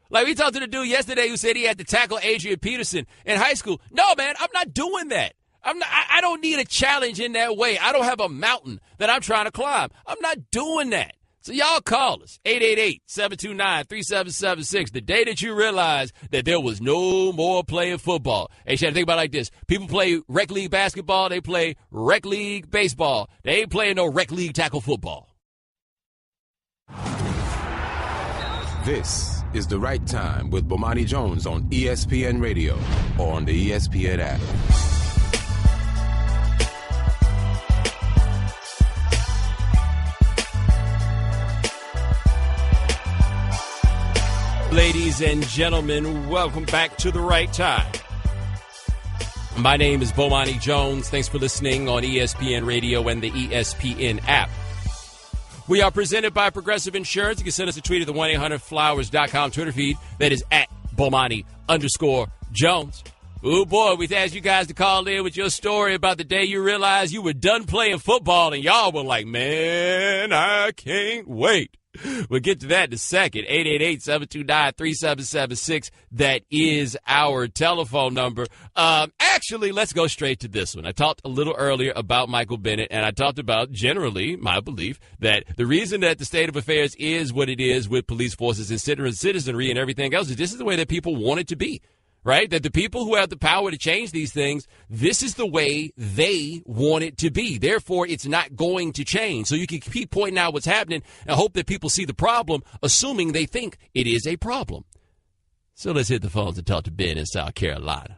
We talked to the dude yesterday who said he had to tackle Adrian Peterson in high school. No, man, I'm not doing that. I don't need a challenge in that way. I don't have a mountain that I'm trying to climb. I'm not doing that. So y'all call us, 888-729-3776, the day that you realize that there was no more playing football. Hey, Shannon, think about it like this. People play rec league basketball. They play rec league baseball. They ain't playing no rec league tackle football. This is The Right Time with Bomani Jones on ESPN Radio or on the ESPN app. Ladies and gentlemen, welcome back to The Right Time. My name is Bomani Jones. Thanks for listening on ESPN Radio and the ESPN app. We are presented by Progressive Insurance. You can send us a tweet at the 1-800-Flowers.com Twitter feed. That is at Bomani_Jones. Oh, boy, we've asked you guys to call in with your story about the day you realized you were done playing football, and y'all were like, man, I can't wait. We'll get to that in a second. 888-729-3776. That is our telephone number. Actually, let's go straight to this one. I talked a little earlier about Michael Bennett, and I talked about, generally, my belief that the reason that the state of affairs is what it is with police forces and citizenry and everything else is this is the way that people want it to be. Right? That the people who have the power to change these things, this is the way they want it to be. Therefore, it's not going to change. So you can keep pointing out what's happening and hope that people see the problem, assuming they think it is a problem. So let's hit the phones and talk to Ben in South Carolina.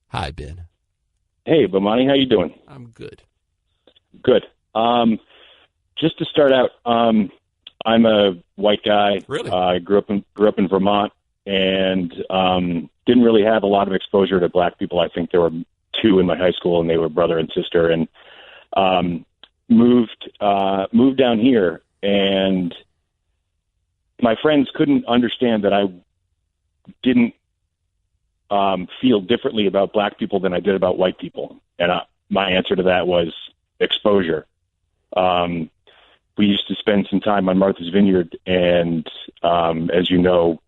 Hi, Ben. Hey, Bomani. How you doing? I'm good. Good. Just to start out, I'm a white guy. Really? I grew up in Vermont and didn't really have a lot of exposure to black people. I think there were two in my high school, and they were brother and sister. And moved down here, and my friends couldn't understand that I didn't feel differently about black people than I did about white people. And my answer to that was exposure. We used to spend some time on Martha's Vineyard, and as you know,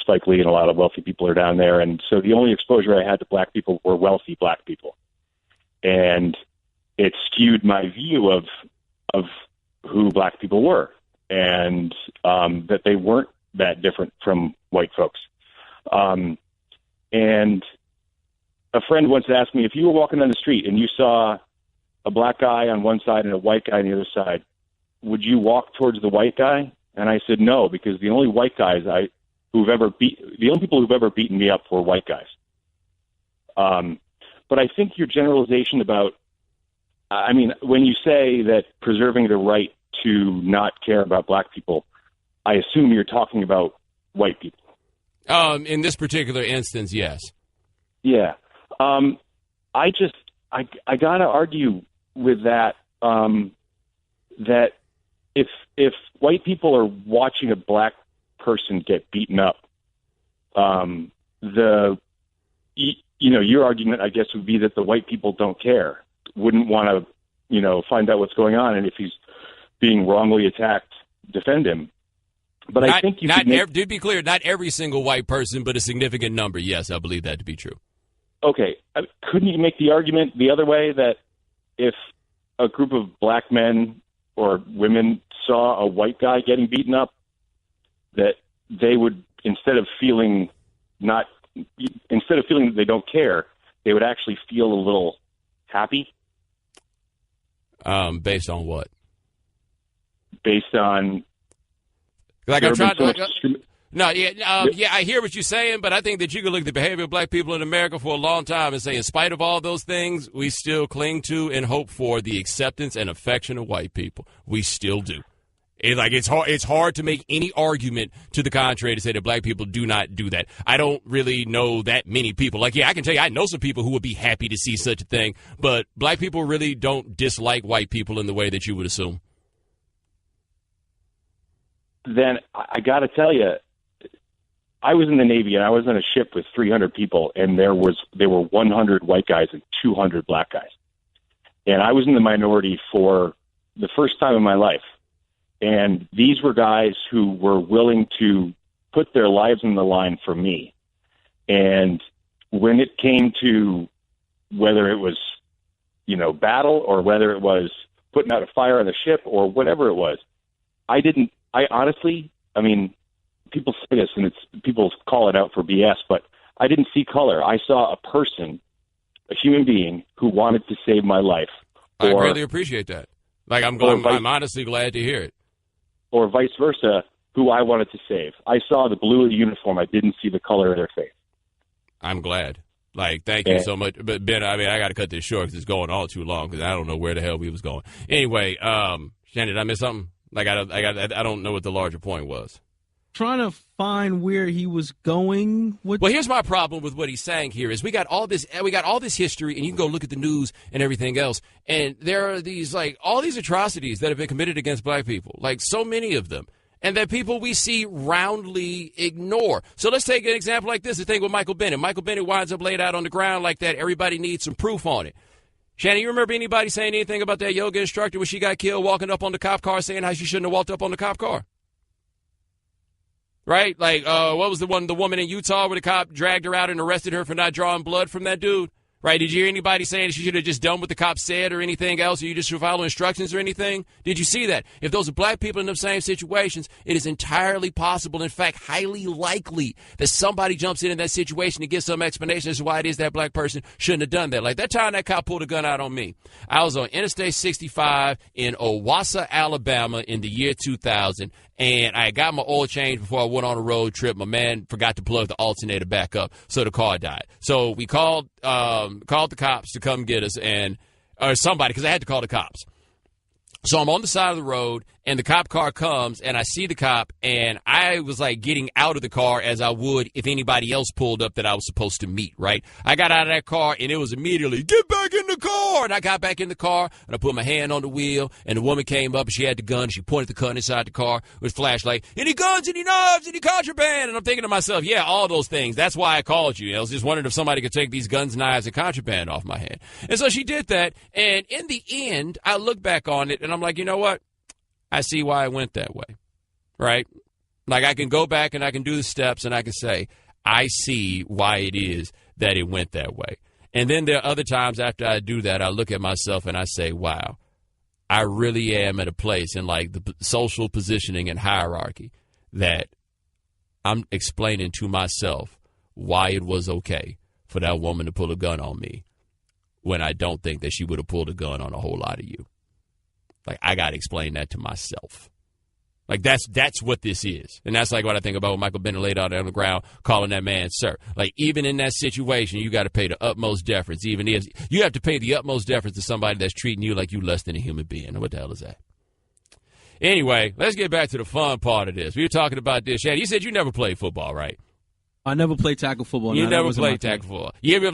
Spike Lee and a lot of wealthy people are down there. And so the only exposure I had to black people were wealthy black people. And it skewed my view of who black people were, and that they weren't that different from white folks. And a friend once asked me, if you were walking down the street and you saw a black guy on one side and a white guy on the other side, would you walk towards the white guy? And I said no, because the only white guys the only people who've ever beaten me up were white guys. But I think your generalization about, when you say that preserving the right to not care about black people, I assume you're talking about white people. In this particular instance, yes. Yeah. I gotta argue with that, that if white people are watching a black person get beaten up, your argument, I guess, would be that the white people don't care, wouldn't want to, find out what's going on, and if he's being wrongly attacked, defend him. But I think to be clear, not every single white person, but a significant number. Yes, I believe that to be true. Okay, couldn't you make the argument the other way, that if a group of black men or women saw a white guy getting beaten up, that they would, instead of feeling that they don't care, they would actually feel a little happy? Based on what? Based on, like, I'm trying to. I hear what you're saying, but I think that you can look at the behavior of black people in America for a long time and say, in spite of all those things, we still cling to and hope for the acceptance and affection of white people. We still do. It's hard to make any argument to the contrary to say that black people do not do that. I don't really know that many people. I can tell you I know some people who would be happy to see such a thing, but black people really don't dislike white people in the way that you would assume. Then I got to tell you, I was in the Navy, and I was on a ship with 300 people, and there were 100 white guys and 200 black guys. And I was in the minority for the first time in my life. And these were guys who were willing to put their lives on the line for me. And when it came to whether it was, battle, or whether it was putting out a fire on the ship, or whatever it was, people say this and people call it out for BS, but I didn't see color. I saw a person, a human being, who wanted to save my life. I greatly appreciate that. I'm honestly glad to hear it. Or vice versa, who I wanted to save. I saw the blue of the uniform. I didn't see the color of their face. I'm glad. Like, thank you so much. But, Ben, I mean, I got to cut this short because it's going all too long because I don't know where the hell we was going. Anyway, Shannon, did I miss something? Like, I don't know what the larger point was. Trying to find where he was going with. Well, here's my problem with what he's saying here is we got all this history, and you can go look at the news and everything else, and there are these, like, all these atrocities that have been committed against black people, like so many of them, and that people we see roundly ignore. So let's take an example like this, the thing with Michael Bennett. Michael Bennett winds up laid out on the ground like that. Everybody needs some proof on it. Shannon, you remember anybody saying anything about that yoga instructor when she got killed walking up on the cop car saying how she shouldn't have walked up on the cop car? Right? Like, what was the woman in Utah where the cop dragged her out and arrested her for not drawing blood from that dude? Right? Did you hear anybody saying she should have just done what the cop said or anything else, or you just should follow instructions or anything? Did you see that? If those are black people in those same situations, it is entirely possible, in fact, highly likely that somebody jumps in that situation to give some explanation as to why it is that black person shouldn't have done that. Like that time that cop pulled a gun out on me. I was on Interstate 65 in Owasso, Alabama in the year 2000, and I got my oil change before I went on a road trip. My man forgot to plug the alternator back up, so the car died. So we called the cops to come get us, or somebody, because I had to call the cops. So I'm on the side of the road, and the cop car comes, and I see the cop, and I was like getting out of the car as I would if anybody else pulled up that I was supposed to meet, right? I got out of that car, and it was immediately, get back in the car! And I got back in the car, and I put my hand on the wheel, and the woman came up, and she had the gun, and she pointed the gun inside the car with flashlight, any guns, any knives, any contraband? And I'm thinking to myself, yeah, all those things. That's why I called you. I was just wondering if somebody could take these guns, knives, and contraband off my hand. And so she did that, and in the end, I look back on it, and I'm like, you know what? I see why it went that way, right? Like I can go back and I can do the steps and I can say, I see why it is that it went that way. And then there are other times after I do that, I look at myself and I say, wow, I really am at a place in like the social positioning and hierarchy that I'm explaining to myself why it was okay for that woman to pull a gun on me when I don't think that she would have pulled a gun on a whole lot of you. Like, I got to explain that to myself. Like, that's what this is. And that's like what I think about when Michael Bennett laid out on the ground, calling that man sir. Like, even in that situation, you got to pay the utmost deference. Even if you have to pay the utmost deference to somebody that's treating you like you less than a human being. What the hell is that? Anyway, let's get back to the fun part of this. We were talking about this. Shannon, you said you never played football, right? I never played tackle football. You never played tackle football. You ever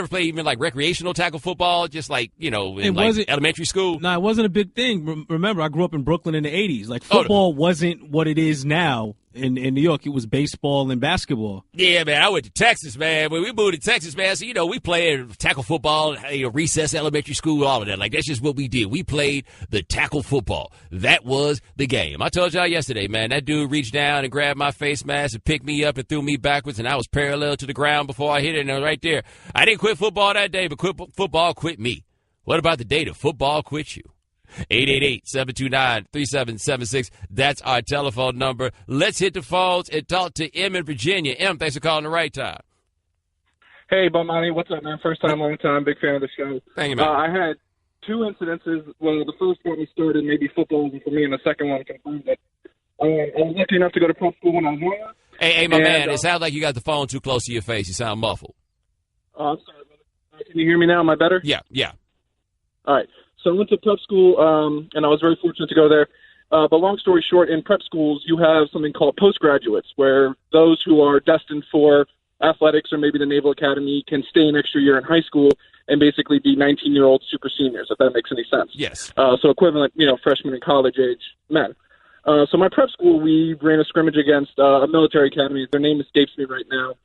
play even like recreational tackle football, just like in elementary school? No, it wasn't a big thing. Remember, I grew up in Brooklyn in the '80s. Like football wasn't what it is now in New York. It was baseball and basketball. Yeah, man. I went to Texas, man. When we moved to Texas, man, so we played tackle football, recess, elementary school, all of that. Like that's just what we did. We played the tackle football. That was the game. I told y'all yesterday, man. That dude reached down and grabbed my face mask and picked me up and threw me backwards, and I was parallel to the ground before I hit it, and I was right there. I didn't quit football that day, but football quit me. What about the day that football quit you? 888-729-3776. That's our telephone number. Let's hit the phones and talk to M in Virginia. M, thanks for calling the right time. Hey, Bomani, what's up, man? First time, long time. Big fan of the show. Thank you, man. I had two incidences. Well, the first one we started maybe football for me, and the second one confirmed it. I was lucky enough to go to prep school when I was young. Hey, my man, it sounds like you got the phone too close to your face. You sound muffled. Oh, I'm sorry, brother. Can you hear me now? Am I better? Yeah. All right. So I went to prep school, and I was very fortunate to go there. But long story short, in prep schools, you have something called postgraduates, where those who are destined for athletics or maybe the Naval Academy can stay an extra year in high school and basically be 19-year-old super seniors, if that makes any sense. Yes. So equivalent, freshmen and college-age men. So my prep school, we ran a scrimmage against a military academy. Their name escapes me right now.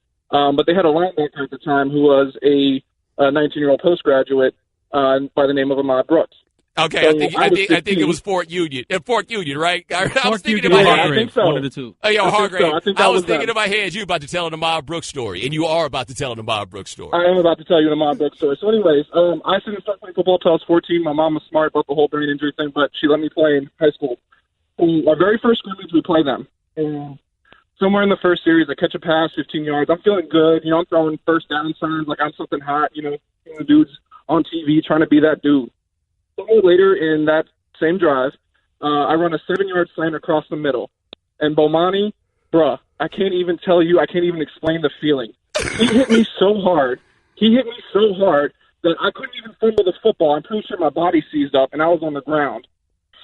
But they had a linebacker at the time who was a 19-year-old postgraduate by the name of Ahmad Brooks. Okay, so I think it was Fort Union. Fort Union, right? I was thinking in my head. I think so. One of the two. Oh, yo, Hargrave. So. I was thinking in my head you about to tell an Ahmad Brooks story, and you are about to tell an Ahmad Brooks story. I am about to tell you an Ahmad Brooks story. So anyways, I didn't start playing football until I was 14. My mom was smart about the whole brain injury thing, but she let me play in high school. Our very first scrimmage, we play them. And somewhere in the first series, I catch a pass, 15 yards. I'm feeling good. I'm throwing first down signs like I'm something hot. The dude's on TV trying to be that dude. Somewhere later in that same drive, I run a 7-yard slant across the middle. And Bomani, bruh, I can't even tell you, I can't even explain the feeling. He hit me so hard. That I couldn't even fumble the football. I'm pretty sure my body seized up, and I was on the ground.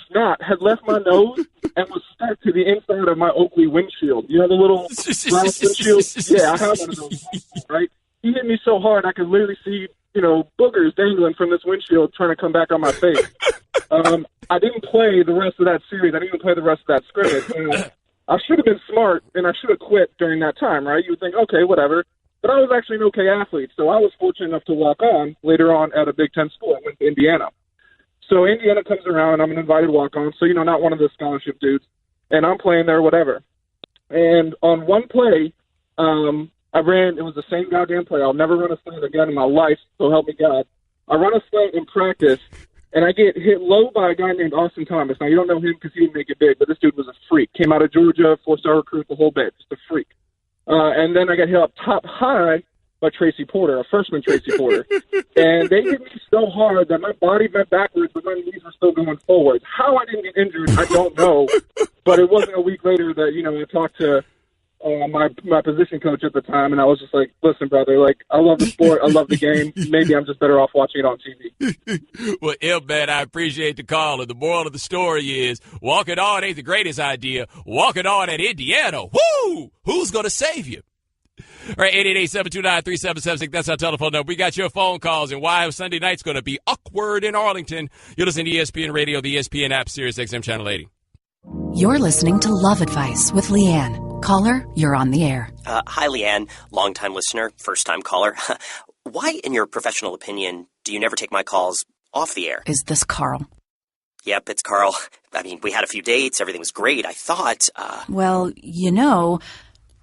Snot had left my nose and was stuck to the inside of my Oakley windshield. You know the little glass windshield? Yeah, I have one of those, right? He hit me so hard I could literally see, boogers dangling from this windshield trying to come back on my face. I didn't play the rest of that series. I didn't even play the rest of that scrimmage. And I should have been smart, and I should have quit during that time, right? You would think, okay, whatever. But I was actually an okay athlete, so I was fortunate enough to walk on later on at a Big Ten school. I went to Indiana. So Indiana comes around, I'm an invited walk-on, so, not one of the scholarship dudes. And I'm playing there, whatever. And on one play, it was the same goddamn play. I'll never run a slant again in my life, so help me God. I run a slant in practice, and I get hit low by a guy named Austin Thomas. Now, you don't know him because he didn't make it big, but this dude was a freak. Came out of Georgia, 4-star recruit, the whole bit. Just a freak. And then I got hit up top high by Tracy Porter, a freshman Tracy Porter. And they hit me so hard that my body bent backwards, but my knees were still going forward. How I didn't get injured, I don't know. But it wasn't a week later that, I talked to my position coach at the time, and I was just like, listen, brother, I love the sport, I love the game. Maybe I'm just better off watching it on TV. Well, man, I appreciate the call. And the moral of the story is, walking on ain't the greatest idea. Walking on at Indiana, whoo! Who's going to save you? All right, 888-729-3776. That's our telephone number. We got your phone calls and why Sunday night's going to be awkward in Arlington. You're listening to ESPN Radio, the ESPN app, Sirius XM Channel 80. You're listening to Love Advice with Leanne. Caller, you're on the air. Hi, Leanne. Longtime listener, first-time caller. Why, in your professional opinion, do you never take my calls off the air? Is this Carl? Yep, it's Carl. I mean, we had a few dates. Everything was great. I thought, Well,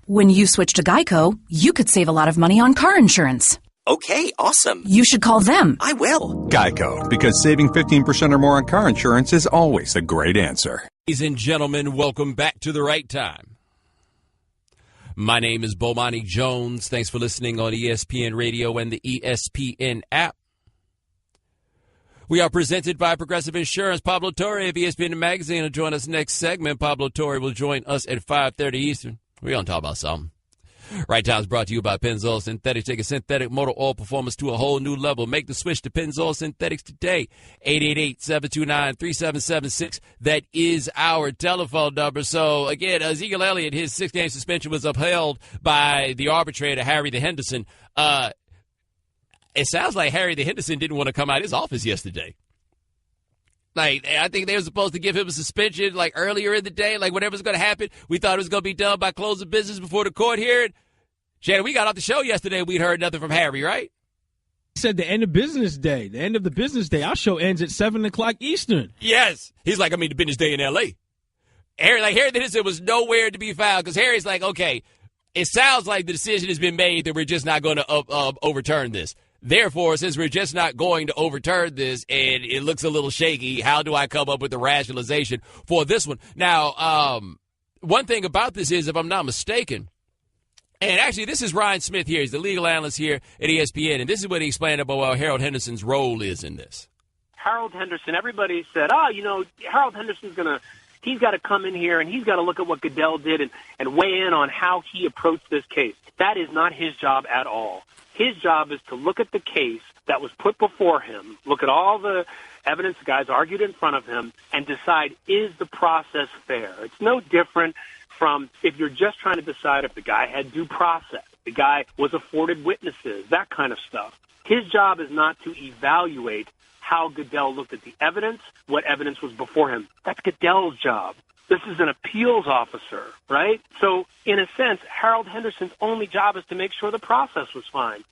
when you switch to Geico, you could save a lot of money on car insurance. Okay, awesome. You should call them. I will. Geico, because saving 15% or more on car insurance is always a great answer. Ladies and gentlemen, welcome back to The Right Time. My name is Bomani Jones. Thanks for listening on ESPN Radio and the ESPN app. We are presented by Progressive Insurance. Pablo Torre of ESPN Magazine will join us next segment. Pablo Torre will join us at 5:30 Eastern. We're going to talk about something. Right Time is brought to you by Pennzoil Synthetics. Take a synthetic motor oil performance to a whole new level. Make the switch to Pennzoil Synthetics today. 888-729-3776. That is our telephone number. So, again, Zeke Elliott, his 6-game suspension was upheld by the arbitrator, Harry the Henderson. It sounds like Harry the Henderson didn't want to come out of his office yesterday. I think they were supposed to give him a suspension, earlier in the day, whatever's going to happen. We thought it was going to be done by close of business before the court hearing. Shannon, we got off the show yesterday. We'd heard nothing from Harry, right? He said the end of business day. The end of the business day. Our show ends at 7 o'clock Eastern. Yes. He's like, the business day in L.A. Harry the Henderson was nowhere to be found because Harry's like, okay, it sounds like the decision has been made that we're just not going to overturn this. Therefore, since we're just not going to overturn this and it looks a little shaky, how do I come up with the rationalization for this one? Now, one thing about this is, if I'm not mistaken, and actually this is Ryan Smith here. He's the legal analyst here at ESPN, and this is what he explained about what Harold Henderson's role is in this. Harold Henderson, everybody said, Harold Henderson's he's got to come in here and he's got to look at what Goodell did and weigh in on how he approached this case. That is not his job at all. His job is to look at the case that was put before him, look at all the evidence the guys argued in front of him, and decide, is the process fair? It's no different from if you're just trying to decide if the guy had due process, the guy was afforded witnesses, that kind of stuff. His job is not to evaluate how Goodell looked at the evidence, what evidence was before him. That's Goodell's job. This is an appeals officer, right? So, in a sense, Harold Henderson's only job is to make sure the process was fine.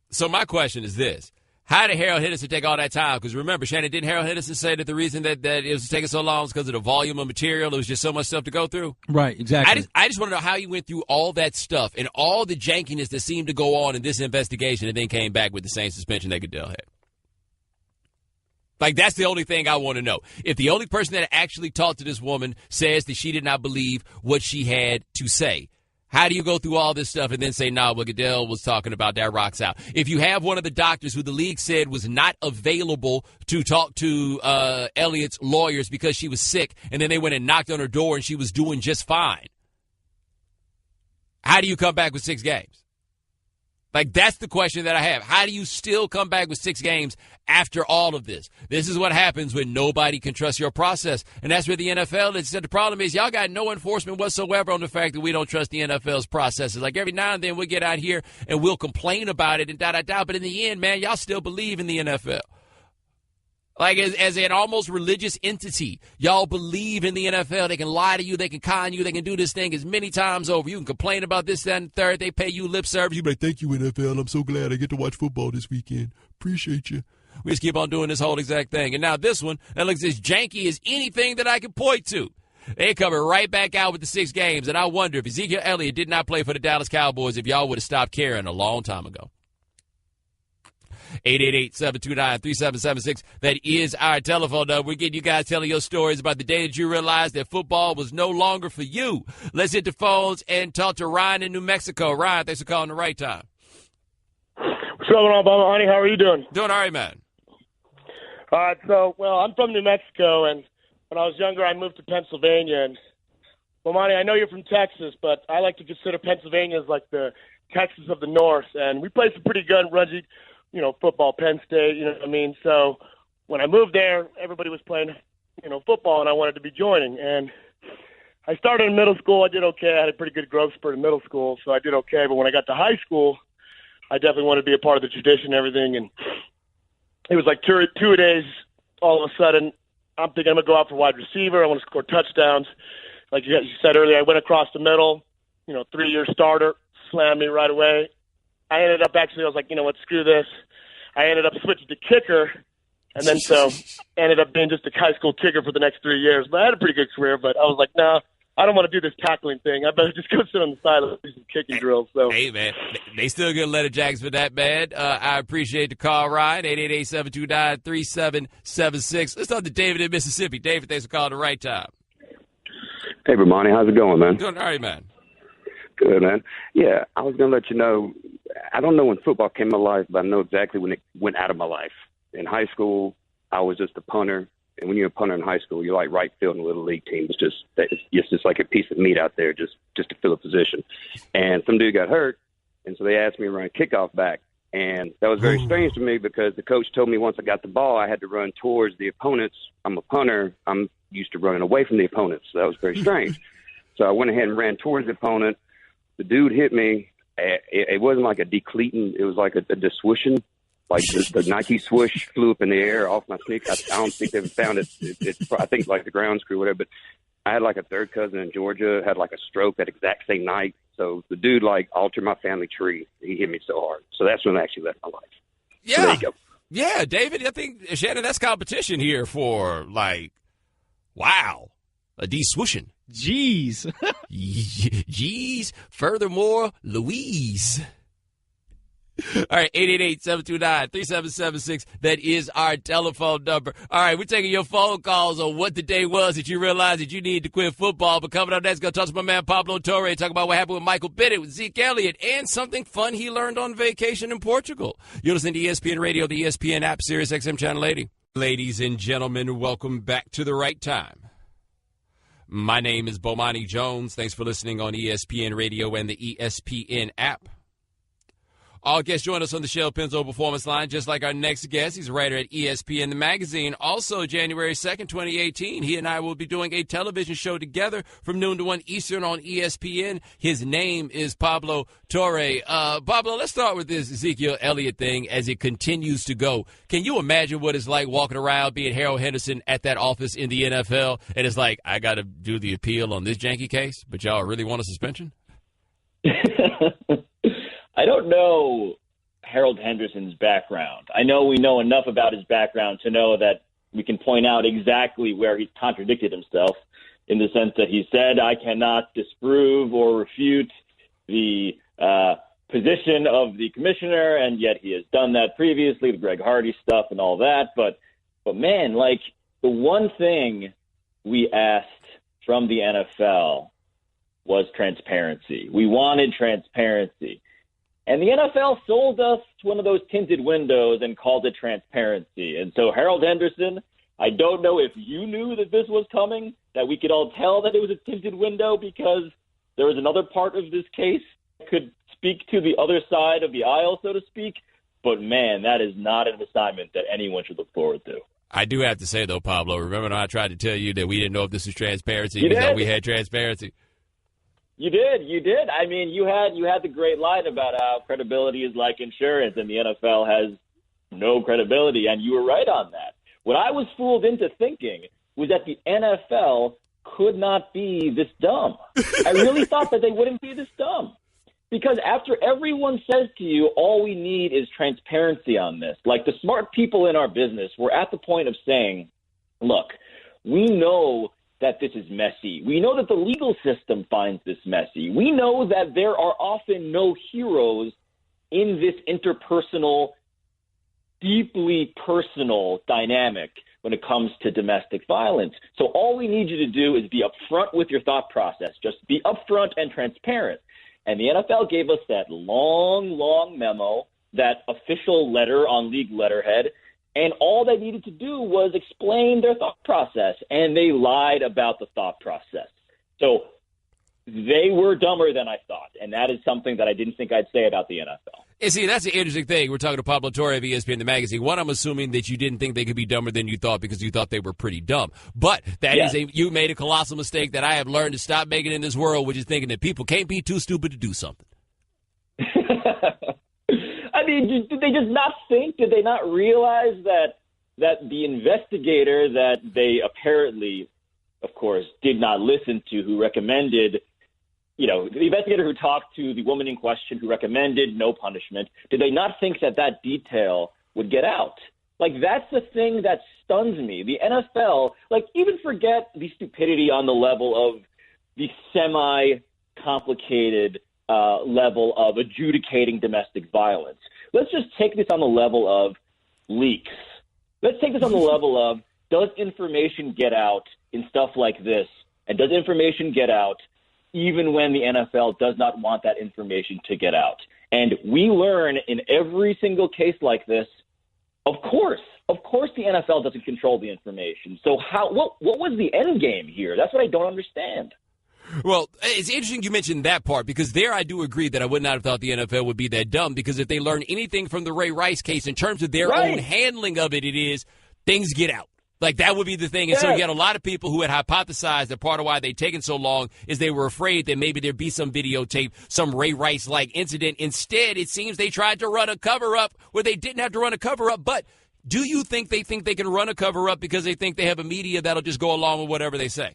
So my question is this. How did Harold Henderson take all that time? Because remember, Shannon, didn't Harold Henderson say that the reason that it was taking so long was because of the volume of material? It was just so much stuff to go through? Right, exactly. I just want to know how he went through all that stuff and all the jankiness that seemed to go on in this investigation and then came back with the same suspension that Goodell had. That's the only thing I want to know. If the only person that actually talked to this woman says that she did not believe what she had to say, How do you go through all this stuff and then say, nah, what Goodell was talking about, that rocks out? If you have one of the doctors who the league said was not available to talk to Elliott's lawyers because she was sick, and then they went and knocked on her door and she was doing just fine, how do you come back with 6 games? Like, that's the question that I have. How do you still come back with 6 games after all of this? This is what happens when nobody can trust your process. And that's where the NFL is. The problem is y'all got no enforcement whatsoever on the fact that we don't trust the NFL's processes. Like, every now and then we'll get out here and we'll complain about it and da-da-da. But in the end, man, y'all still believe in the NFL. Like, as an almost religious entity, y'all believe in the NFL. They can lie to you. They can con you. They can do this thing as many times over. You can complain about this, that, and the third. They pay you lip service. You be like, thank you, NFL. I'm so glad I get to watch football this weekend. Appreciate you. We just keep on doing this whole exact thing. And now this one, that looks as janky as anything that I can point to. They coming right back out with the 6 games. And I wonder if Zeke Elliott did not play for the Dallas Cowboys, if y'all would have stopped caring a long time ago. 888-729-3776. That is our telephone number. We're getting you guys telling your stories about the day that you realized that football was no longer for you. Let's hit the phones and talk to Ryan in New Mexico. Ryan, thanks for calling the right time. What's going on, Bomani? How are you doing? Doing all right, man. All right, so, I'm from New Mexico, and when I was younger, I moved to Pennsylvania. And, Bomani, I know you're from Texas, but I like to consider Pennsylvania as like the Texas of the North. And we played some pretty good rugby, football, Penn State, you know what I mean? So when I moved there, everybody was playing, football, and I wanted to be joining. And I started in middle school. I did okay. I had a pretty good growth spurt in middle school, so I did okay. But when I got to high school, I definitely wanted to be a part of the tradition and everything. And it was like two days, all of a sudden, I'm thinking I'm going to go out for wide receiver. I want to score touchdowns. Like you said earlier, I went across the middle, 3-year starter, slammed me right away. I ended up I was like, you know what, screw this. I ended up switching to kicker, and then ended up being just a high school kicker for the next 3 years. But I had a pretty good career, but I was like, no, I don't want to do this tackling thing. I better just go sit on the side and do some kicking drills. So. Hey, man, they still get letter jacks for that, man. I appreciate the call, Ryan. 888-729-3776. Let's talk to David in Mississippi. David, thanks for calling the right time. Hey, Bomani, how's it going, man? Doing all right, man. Good, man. Yeah, I was going to let you know, I don't know when football came in my life, but I know exactly when it went out of my life. In high school, I was just a punter. And when you're a punter in high school, you're like right field in a little league team. It's just like a piece of meat out there just to fill a position. And some dude got hurt, and so they asked me to run kickoff back. And that was very strange to me because the coach told me once I got the ball, I had to run towards the opponents. I'm a punter. I'm used to running away from the opponents. So that was very strange. So I went ahead and ran towards the opponent. The dude hit me. It wasn't like a decleating. It was like a diswishing. Like the Nike swoosh flew up in the air off my sneak. I don't think they've found it. I think like the ground screw, whatever. But I had like a third cousin in Georgia, had like a stroke that exact same night. So the dude like altered my family tree. He hit me so hard. So that's when I actually left my life. Yeah. So there you go. Yeah, David, I think, Shannon, that's competition here for like, wow, a de-swooshing. Jeez. Jeez. Furthermore, Louise. All right, 888-729-3776. That is our telephone number. All right, we're taking your phone calls on what the day was that you realized that you needed to quit football. But coming up next, going to talk to my man Pablo Torre and talk about what happened with Michael Bennett, with Zeke Elliott, and something fun he learned on vacation in Portugal. You're listening to ESPN Radio, the ESPN app, Sirius XM Channel 80. Ladies and gentlemen, welcome back to the right time. My name is Bomani Jones. Thanks for listening on ESPN Radio and the ESPN app. All guests join us on the Shell Pennzoil Performance Line, just like our next guest. He's a writer at ESPN The Magazine. Also, January 2nd, 2018, he and I will be doing a television show together from noon to 1 Eastern on ESPN. His name is Pablo Torre. Pablo, let's start with this Ezekiel Elliott thing as it continues to go. Can you imagine what it's like walking around being Harold Henderson at that office in the NFL? And it's like, I got to do the appeal on this janky case, but y'all really want a suspension? I don't know Harold Henderson's background. I know we know enough about his background to know that we can point out exactly where he's contradicted himself, in the sense that he said, I cannot disprove or refute the position of the commissioner, and yet he has done that previously, the Greg Hardy stuff and all that. But man, like, the one thing we asked from the NFL was transparency. We wanted transparency. And the NFL sold us one of those tinted windows and called it transparency. And so, Harold Henderson, I don't know if you knew that this was coming, that we could all tell that it was a tinted window because there was another part of this case that could speak to the other side of the aisle, so to speak. But, man, that is not an assignment that anyone should look forward to. I do have to say, though, Pablo, remember when I tried to tell you that we didn't know if this was transparency? You We did. thought we had transparency. You did. I mean, you had the great line about how credibility is like insurance and the NFL has no credibility, and you were right on that. What I was fooled into thinking was that the NFL could not be this dumb. I really thought that they wouldn't be this dumb. Because after everyone says to you, all we need is transparency on this, like the smart people in our business were at the point of saying, look, we know that this is messy. We know that the legal system finds this messy. We know that there are often no heroes in this interpersonal, deeply personal dynamic when it comes to domestic violence. So all we need you to do is be upfront with your thought process. Just be upfront and transparent. And the NFL gave us that long memo, that official letter on league letterhead, and all they needed to do was explain their thought process, and they lied about the thought process. So they were dumber than I thought, and that is something that I didn't think I'd say about the NFL. And see, that's an interesting thing. We're talking to Pablo Torre of ESPN, the magazine. One, I'm assuming that you didn't think they could be dumber than you thought because you thought they were pretty dumb. But that is you made a colossal mistake that I have learned to stop making in this world, which is thinking that people can't be too stupid to do something. I mean, did they just not think? Did they not realize that the investigator that they apparently, of course, did not listen to, who recommended, the investigator who talked to the woman in question who recommended no punishment, did they not think that detail would get out? Like, that's the thing that stuns me. The NFL, even forget the stupidity on the level of the semi-complicated level of adjudicating domestic violence. Let's just take this on the level of leaks. Let's take this on the level of, does information get out in stuff like this? And does information get out even when the NFL does not want that information to get out? And we learn in every single case like this, of course the NFL doesn't control the information. So what was the end game here? That's what I don't understand. Well, it's interesting you mentioned that part, because there I do agree that I would not have thought the NFL would be that dumb, because if they learn anything from the Ray Rice case in terms of their own handling of it, it is things get out. Like, that would be the thing. And so you had a lot of people who had hypothesized that part of why they'd taken so long is they were afraid that maybe there'd be some videotape, some Ray Rice-like incident. Instead, it seems they tried to run a cover-up where they didn't have to run a cover-up. But do you think they can run a cover-up because they think they have a media that'll just go along with whatever they say?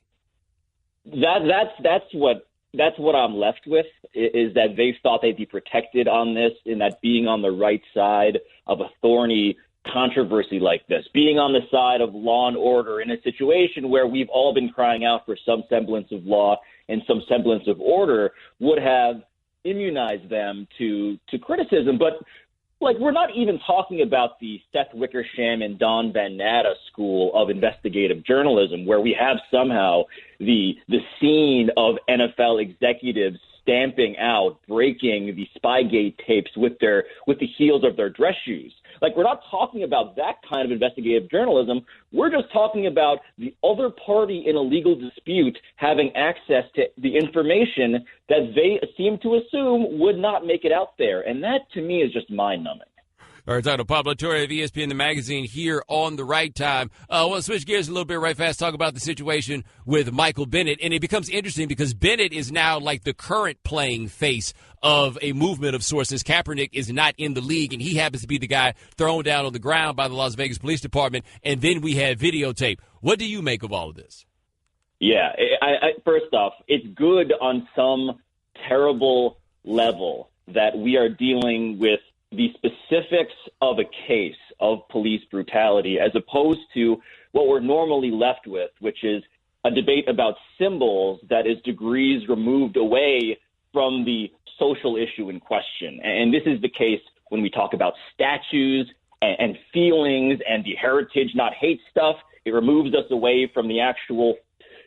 That's what I'm left with, is that they thought they'd be protected on this, in that being on the right side of a thorny controversy like this, being on the side of law and order in a situation where we've all been crying out for some semblance of law and some semblance of order, would have immunized them to criticism. But we're not even talking about the Seth Wickersham and Don Van Natta school of investigative journalism, where we have somehow the scene of NFL executives stamping out, breaking the Spygate tapes with the heels of their dress shoes. We're not talking about that kind of investigative journalism. We're just talking about the other party in a legal dispute having access to the information that they seem to assume would not make it out there. And that, to me, is just mind-numbing. All right, talking to Pablo Torre of ESPN, the magazine, here on The Right Time. I want to switch gears a little bit right fast, talk about the situation with Michael Bennett. And it becomes interesting because Bennett is now like the current playing face of a movement of sorts, since Kaepernick is not in the league, and he happens to be the guy thrown down on the ground by the Las Vegas Police Department. And then we have videotape. What do you make of all of this? Yeah, first off, it's good on some terrible level that we are dealing with the specifics of a case of police brutality, as opposed to what we're normally left with, which is a debate about symbols that is degrees removed away from the social issue in question. And this is the case when we talk about statues and feelings and the heritage, not hate stuff. It removes us away from the actual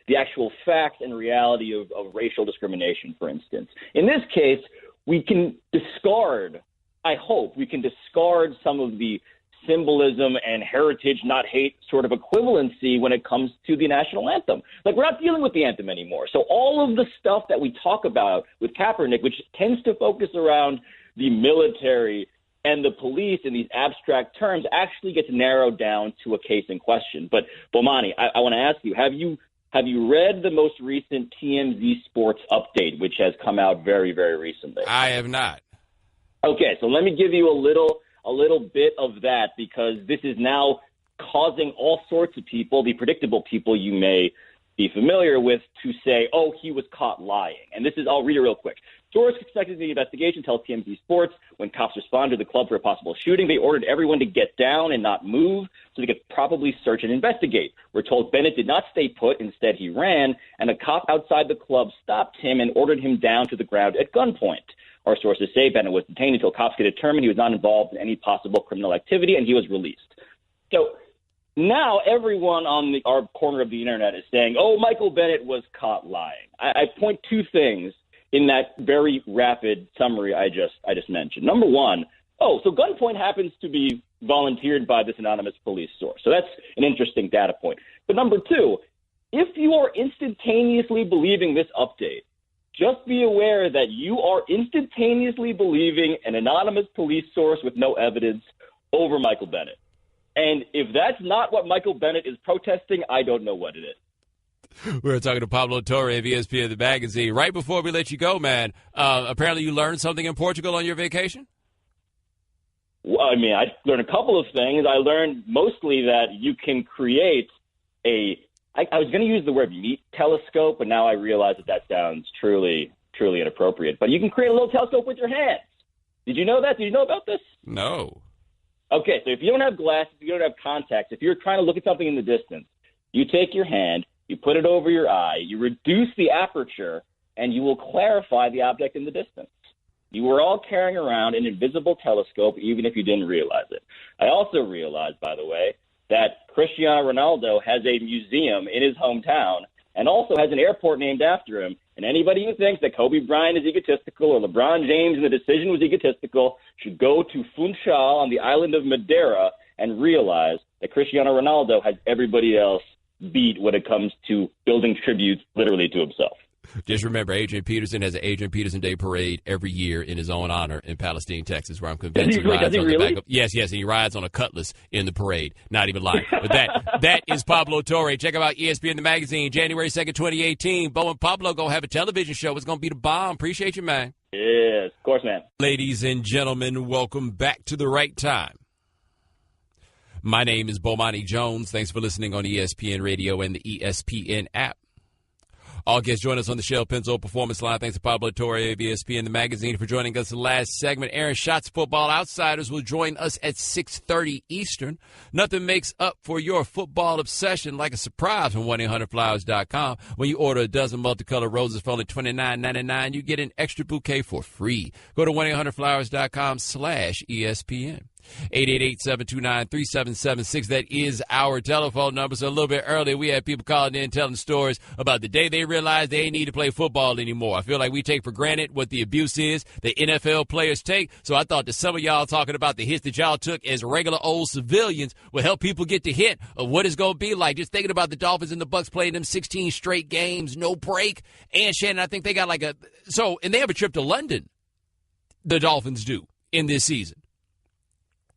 the actual facts and reality of racial discrimination, for instance. In this case, we can discard, I hope, we can discard some of the symbolism and heritage, not hate sort of equivalency when it comes to the national anthem. Like, we're not dealing with the anthem anymore. So all of the stuff that we talk about with Kaepernick, which tends to focus around the military and the police in these abstract terms, actually gets narrowed down to a case in question. But Bomani, I want to ask you, have you read the most recent TMZ Sports update, which has come out very, very recently? I have not. Okay, so let me give you a little bit of that, because this is now causing all sorts of people, the predictable people you may be familiar with, to say, oh, he was caught lying. And this is, I'll read it real quick. Source expected the investigation tells TMZ Sports when cops responded to the club for a possible shooting, they ordered everyone to get down and not move so they could probably search and investigate. We're told Bennett did not stay put. Instead, he ran, and a cop outside the club stopped him and ordered him down to the ground at gunpoint. Our sources say Bennett was detained until cops could determine he was not involved in any possible criminal activity, and he was released. So now everyone on our corner of the internet is saying, oh, Michael Bennett was caught lying. I point two things in that very rapid summary I just mentioned. Number one, so gunpoint happens to be volunteered by this anonymous police source. So that's an interesting data point. But number two, if you are instantaneously believing this update, just be aware that you are instantaneously believing an anonymous police source with no evidence over Michael Bennett. And if that's not what Michael Bennett is protesting, I don't know what it is. We were talking to Pablo Torre of ESPN, the magazine. Right before we let you go, man, apparently you learned something in Portugal on your vacation? Well, I mean, I learned a couple of things. I learned mostly that you can create I was going to use the word meat telescope, but now I realize that sounds truly, truly inappropriate. But you can create a little telescope with your hands. Did you know that? Did you know about this? No. Okay, so if you don't have glasses, if you don't have contacts, if you're trying to look at something in the distance, you take your hand, you put it over your eye, you reduce the aperture, and you will clarify the object in the distance. You were all carrying around an invisible telescope, even if you didn't realize it. I also realized, by the way, that Cristiano Ronaldo has a museum in his hometown and also has an airport named after him. And anybody who thinks that Kobe Bryant is egotistical or LeBron James and the decision was egotistical should go to Funchal on the island of Madeira and realize that Cristiano Ronaldo has everybody else beat when it comes to building tributes literally to himself. Just remember, Adrian Peterson has an Adrian Peterson Day parade every year in his own honor in Palestine, Texas, where I'm convinced he rides on the back of. Yes, and he rides on a cutlass in the parade. Not even lying. But that is Pablo Torre. Check him out, ESPN the magazine, January 2nd, 2018. Bo and Pablo gonna have a television show. It's gonna be the bomb. Appreciate you, man. Yes, of course, man. Ladies and gentlemen, welcome back to the right time. My name is Bomani Jones. Thanks for listening on ESPN Radio and the ESPN app. All guests join us on the Shell Pennzoil Performance Line. Thanks to Pablo Torre of ESPN, the magazine, for joining us in the last segment. Aaron Schatz, Football Outsiders, will join us at 6:30 Eastern. Nothing makes up for your football obsession like a surprise from 1-800-Flowers.com. When you order a dozen multicolored roses for only $29.99, you get an extra bouquet for free. Go to 1-800-Flowers.com/ESPN. 888-729-3776. That is our telephone number. So a little bit earlier, we had people calling in telling stories about the day they realized they ain't need to play football anymore. I feel like we take for granted what the abuse is that NFL players take. So I thought that some of y'all talking about the hits that y'all took as regular old civilians will help people get the hint of what it's going to be like. Just thinking about the Dolphins and the Bucs playing them 16 straight games, no break. And Shannon, I think they got and they have a trip to London, the Dolphins do, in this season.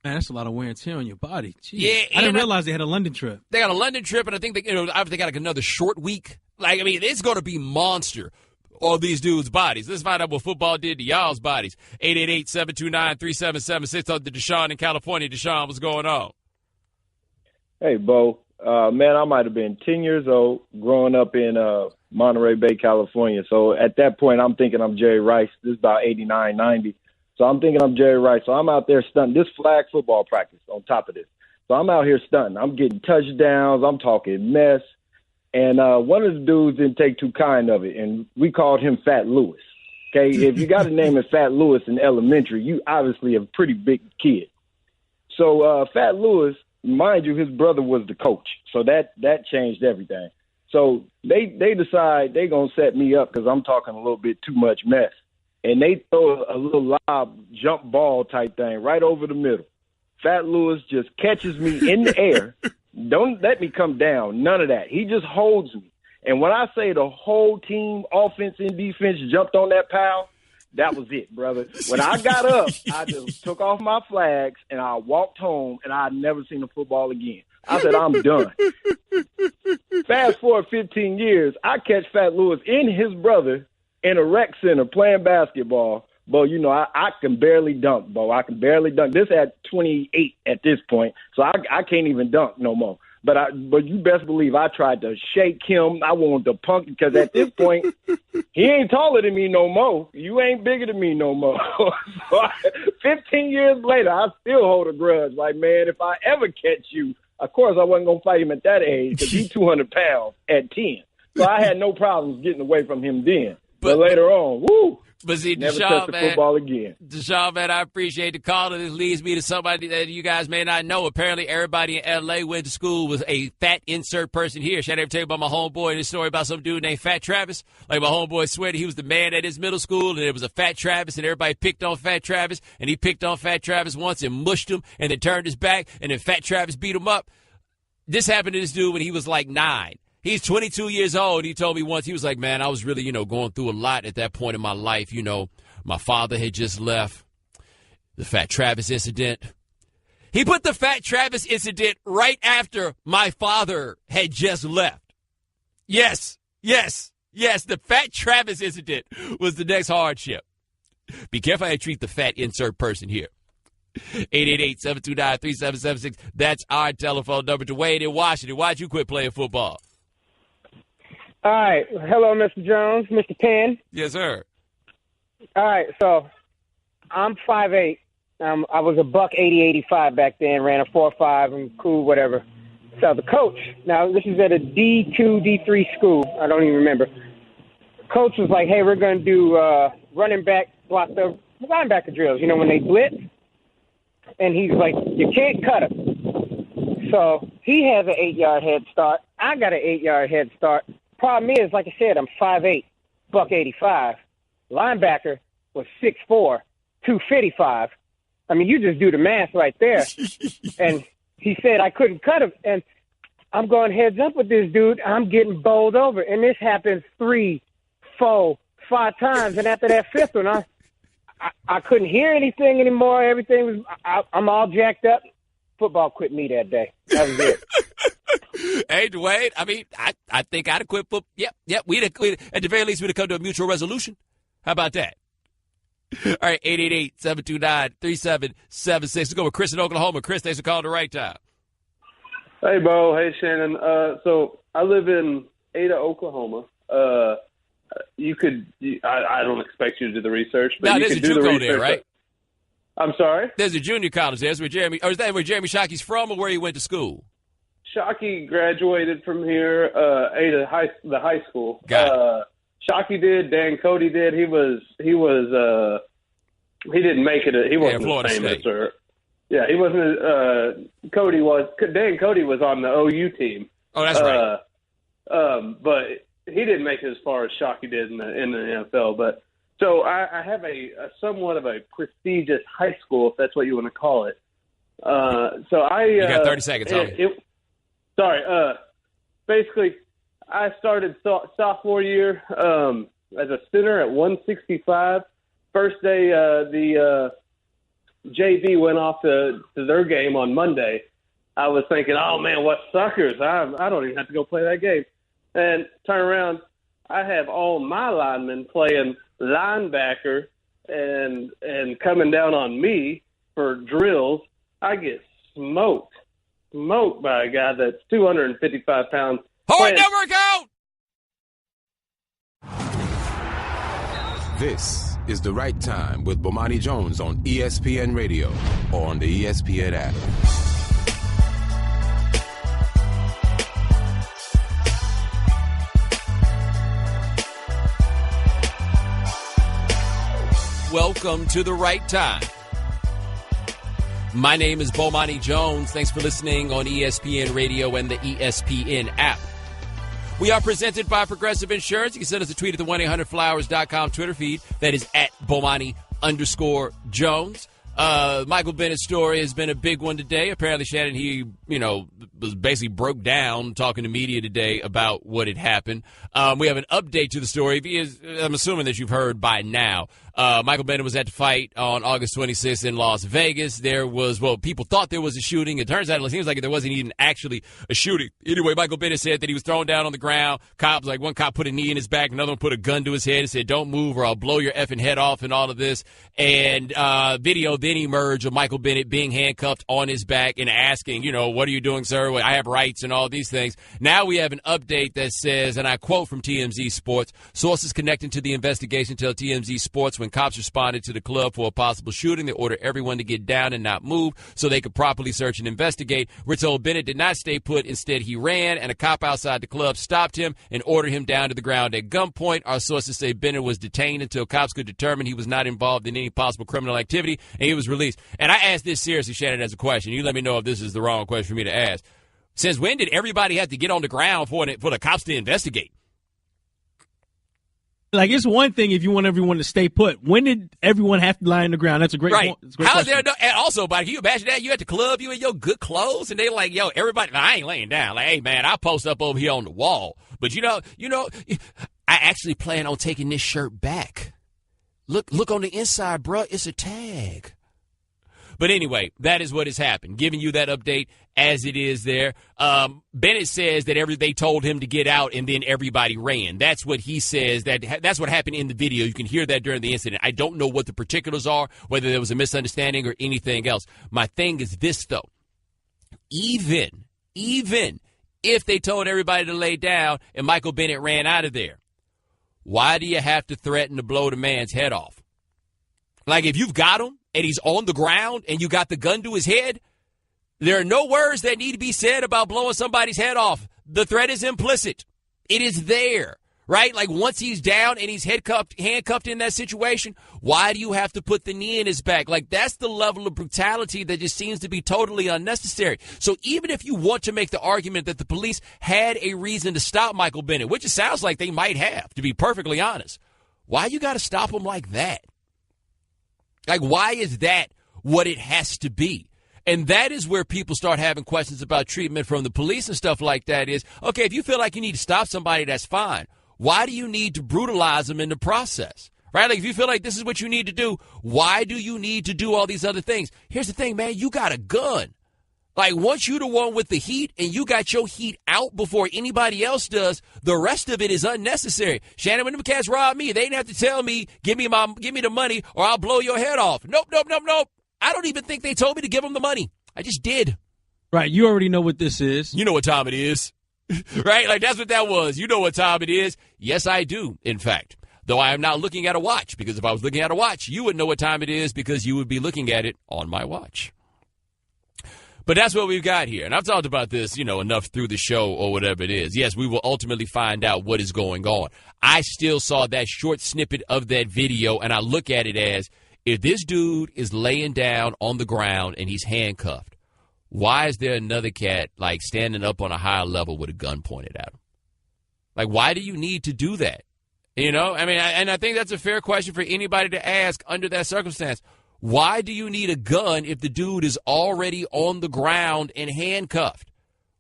Man, that's a lot of wear and tear on your body. Jeez. Yeah, I didn't realize they had a London trip. They got a London trip, and I think they got another short week. It's going to be monster, all these dudes' bodies. Let's find out what football did to y'all's bodies. 888-729-3776 on the Deshaun in California. Deshaun, what's going on? Hey, Bo. Man, I might have been 10 years old growing up in Monterey Bay, California. So at that point, I'm thinking I'm Jerry Rice. This is about 89, 90. So I'm thinking I'm Jerry Rice. So I'm out there stunting. This flag football practice on top of this. So I'm out here stunting. I'm getting touchdowns. I'm talking mess. And one of the dudes didn't take too kind of it, and we called him Fat Lewis. Okay, if you got a name of Fat Lewis in elementary, you obviously a pretty big kid. So Fat Lewis, mind you, his brother was the coach. So that changed everything. So they decide they're going to set me up because I'm talking a little bit too much mess. And they throw a little lob jump ball type thing right over the middle. Fat Louis just catches me in the air. Don't let me come down. None of that. He just holds me. And when I say the whole team, offense and defense, jumped on that pile, that was it, brother. When I got up, I just took off my flags and I walked home, and I'd never seen a football again. I said, I'm done. Fast forward 15 years, I catch Fat Louis and his brother in a rec center playing basketball. Bo, you know, I can barely dunk, Bo. I can barely dunk. This at 28 at this point, so I can't even dunk no more. But you best believe I tried to shake him. I wanted to punk him because at this point, he ain't taller than me no more. You ain't bigger than me no more. 15 years later, I still hold a grudge. Like, man, if I ever catch you, of course I wasn't going to fight him at that age because he's 200 pounds at 10. So I had no problems getting away from him then. But later on, woo. But see, never Deshaun, touch the man, football again. Deshaun, man, I appreciate the call. And this leads me to somebody that you guys may not know. Apparently, everybody in L.A. went to school was a fat insert person here. Should I ever tell you about my homeboy and this story about some dude named Fat Travis? Like, my homeboy swear that he was the man at his middle school, and there was a Fat Travis, and everybody picked on Fat Travis, and he picked on Fat Travis once and mushed him, and then turned his back, and then Fat Travis beat him up. This happened to this dude when he was like 9. He's 22 years old. He told me once, he was like, man, I was really, going through a lot at that point in my life. My father had just left. The Fat Travis incident. He put the Fat Travis incident right after my father had just left. Yes. The Fat Travis incident was the next hardship. Be careful how you treat the fat insert person here. 888-729-3776. That's our telephone number. Dwayne in Washington. Why'd you quit playing football? All right. Hello, Mr. Jones, Mr. Penn. Yes, sir. All right. So I'm 5'8". I was a buck 80-85 back then, ran a 4.5 and cool, whatever. So the coach, now this is at a D2, D3 school. I don't even remember. Coach was like, hey, we're going to do running back, block the linebacker drills, when they blitz. And he's like, you can't cut him. So he has an 8-yard head start. I got an 8-yard head start. Problem is, like I said, I'm 5'8", buck 85. Linebacker was 6'4", 255. I mean, you just do the math right there. And he said I couldn't cut him. And I'm going heads up with this dude. I'm getting bowled over. And this happens 3, 4, 5 times. And after that 5th one, I couldn't hear anything anymore. Everything was, I'm all jacked up. Football quit me that day. That was it. Hey, Dwayne, I mean, I think I'd have quit football. Yep. We'd at the very least, we'd have come to a mutual resolution. How about that? All right, 888-729-3776. Let's go with Chris in Oklahoma. Chris, thanks for calling the right time. Hey, Bo. Hey, Shannon. So I live in Ada, Oklahoma. I don't expect you to do the research, but you can do the research. There, right? I'm sorry? There's a junior college there. Is that where Jeremy Shockey's from, or where he went to school? Shockey graduated from here, Ada the high school. Shockey did. Dan Cody did. He didn't make it. He wasn't famous. He wasn't. Cody was. Dan Cody was on the OU team. Oh, that's right. But he didn't make it as far as Shockey did in the NFL. But so I have a somewhat of a prestigious high school, if that's what you want to call it. So you got 30 seconds. Basically, I started sophomore year as a center at 165. First day, the JV went off to their game on Monday. I was thinking, oh, man, what suckers. I don't even have to go play that game. And turn around, I have all my linemen playing linebacker and coming down on me for drills. I get smoked by a guy that's 255 pounds. Hard number count! This is The Right Time with Bomani Jones on ESPN Radio or on the ESPN app. Welcome to The Right Time. My name is Bomani Jones. Thanks for listening on ESPN Radio and the ESPN app. We are presented by Progressive Insurance. You can send us a tweet at the 1-800-Flowers.com Twitter feed. That is at Bomani_Jones. Michael Bennett's story has been a big one today. Apparently, Shannon, he, was basically broke down talking to media today about what had happened. We have an update to the story. I'm assuming that you've heard by now. Michael Bennett was at the fight on August 26th in Las Vegas. People thought there was a shooting. It turns out it seems like there wasn't even actually a shooting. Anyway, Michael Bennett said that he was thrown down on the ground. One cop put a knee in his back, another one put a gun to his head and said, "Don't move or I'll blow your effing head off," and all of this. And video then emerged of Michael Bennett being handcuffed on his back and asking, "What are you doing, sir? I have rights," and all these things. Now we have an update that says, and I quote from TMZ Sports, "Sources connecting to the investigation tell TMZ Sports when cops responded to the club for a possible shooting, they ordered everyone to get down and not move so they could properly search and investigate. We're told Bennett did not stay put. Instead, he ran, and a cop outside the club stopped him and ordered him down to the ground at gunpoint. Our sources say Bennett was detained until cops could determine he was not involved in any possible criminal activity, and he was released." And I asked this seriously, Shannon, as a question. You let me know if this is the wrong question for me to ask. Since when did everybody have to get on the ground for the cops to investigate? Like, it's one thing if you want everyone to stay put. When did everyone have to lie on the ground? That's a great point. How is there and also, buddy, can you imagine that? You at the club, you in your good clothes, and they like, "Yo, everybody, I ain't laying down." Like, "Hey, man, I'll post up over here on the wall. But, I actually plan on taking this shirt back. Look on the inside, bro. It's a tag." But anyway, that is what has happened. Giving you that update as it is there. Bennett says that they told him to get out and then everybody ran. That's what he says. That's what happened in the video. You can hear that during the incident. I don't know what the particulars are, whether there was a misunderstanding or anything else. My thing is this, though. Even if they told everybody to lay down and Michael Bennett ran out of there, why do you have to threaten to blow the man's head off? Like, if you've got him and he's on the ground and you got the gun to his head, there are no words that need to be said about blowing somebody's head off. The threat is implicit. It is there, right? Like, once he's down and he's handcuffed in that situation, why do you have to put the knee in his back? Like, that's the level of brutality that just seems to be totally unnecessary. So even if you want to make the argument that the police had a reason to stop Michael Bennett, which it sounds like they might have, to be perfectly honest, why you got to stop him like that? Like, why is that what it has to be? And that is where people start having questions about treatment from the police and stuff like that is, okay, if you feel like you need to stop somebody, that's fine. Why do you need to brutalize them in the process? Right? Like, if you feel like this is what you need to do, why do you need to do all these other things? Here's the thing, man, you got a gun. Like, once you're the one with the heat and you got your heat out before anybody else does, the rest of it is unnecessary. Shannon, when them cats robbed me, they didn't have to tell me, give me the money or I'll blow your head off. Nope. I don't even think they told me to give them the money. I just did. Right. You already know what this is. You know what time it is. Right? Like, that's what that was. You know what time it is. Yes, I do, in fact. Though I am not looking at a watch, because if I was looking at a watch, you would know what time it is because you would be looking at it on my watch. But that's what we've got here. And I've talked about this, enough through the show or whatever it is. Yes, we will ultimately find out what is going on. I still saw that short snippet of that video, and I look at it as, if this dude is laying down on the ground and he's handcuffed, why is there another cat, like, standing up on a higher level with a gun pointed at him? Like, why do you need to do that? I think that's a fair question for anybody to ask under that circumstance. Why do you need a gun if the dude is already on the ground and handcuffed?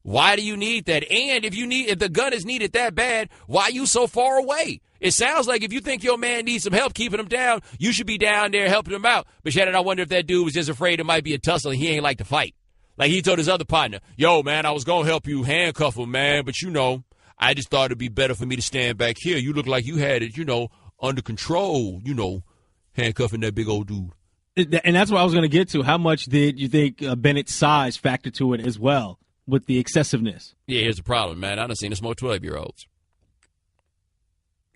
Why do you need that? And if the gun is needed that bad, why are you so far away? It sounds like if you think your man needs some help keeping him down, you should be down there helping him out. But Shannon, I wonder if that dude was just afraid it might be a tussle and he ain't like to fight. Like, he told his other partner, "Yo, man, I was going to help you handcuff him, man, but I just thought it'd be better for me to stand back here. You look like you had it, under control, handcuffing that big old dude." And that's what I was going to get to. How much did you think Bennett's size factor to it as well with the excessiveness? Yeah, here's the problem, man. I done seen this more 12-year-olds.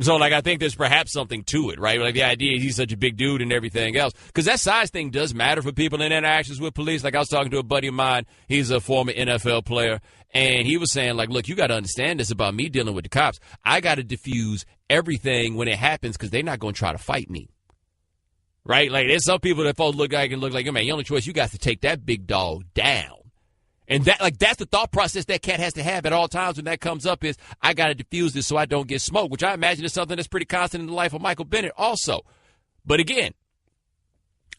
So, I think there's perhaps something to it, right? Like, the idea is he's such a big dude and everything else. Because that size thing does matter for people in interactions with police. Like, I was talking to a buddy of mine. He's a former NFL player. And he was saying, like, look, you got to understand this about me dealing with the cops. I got to diffuse everything when it happens because they're not going to try to fight me. Right? Like, there's some people that folks look like, man, the only choice you got is to take that big dog down. And that's the thought process that cat has to have at all times when that comes up is, I got to diffuse this so I don't get smoked, which I imagine is something that's pretty constant in the life of Michael Bennett also. But again,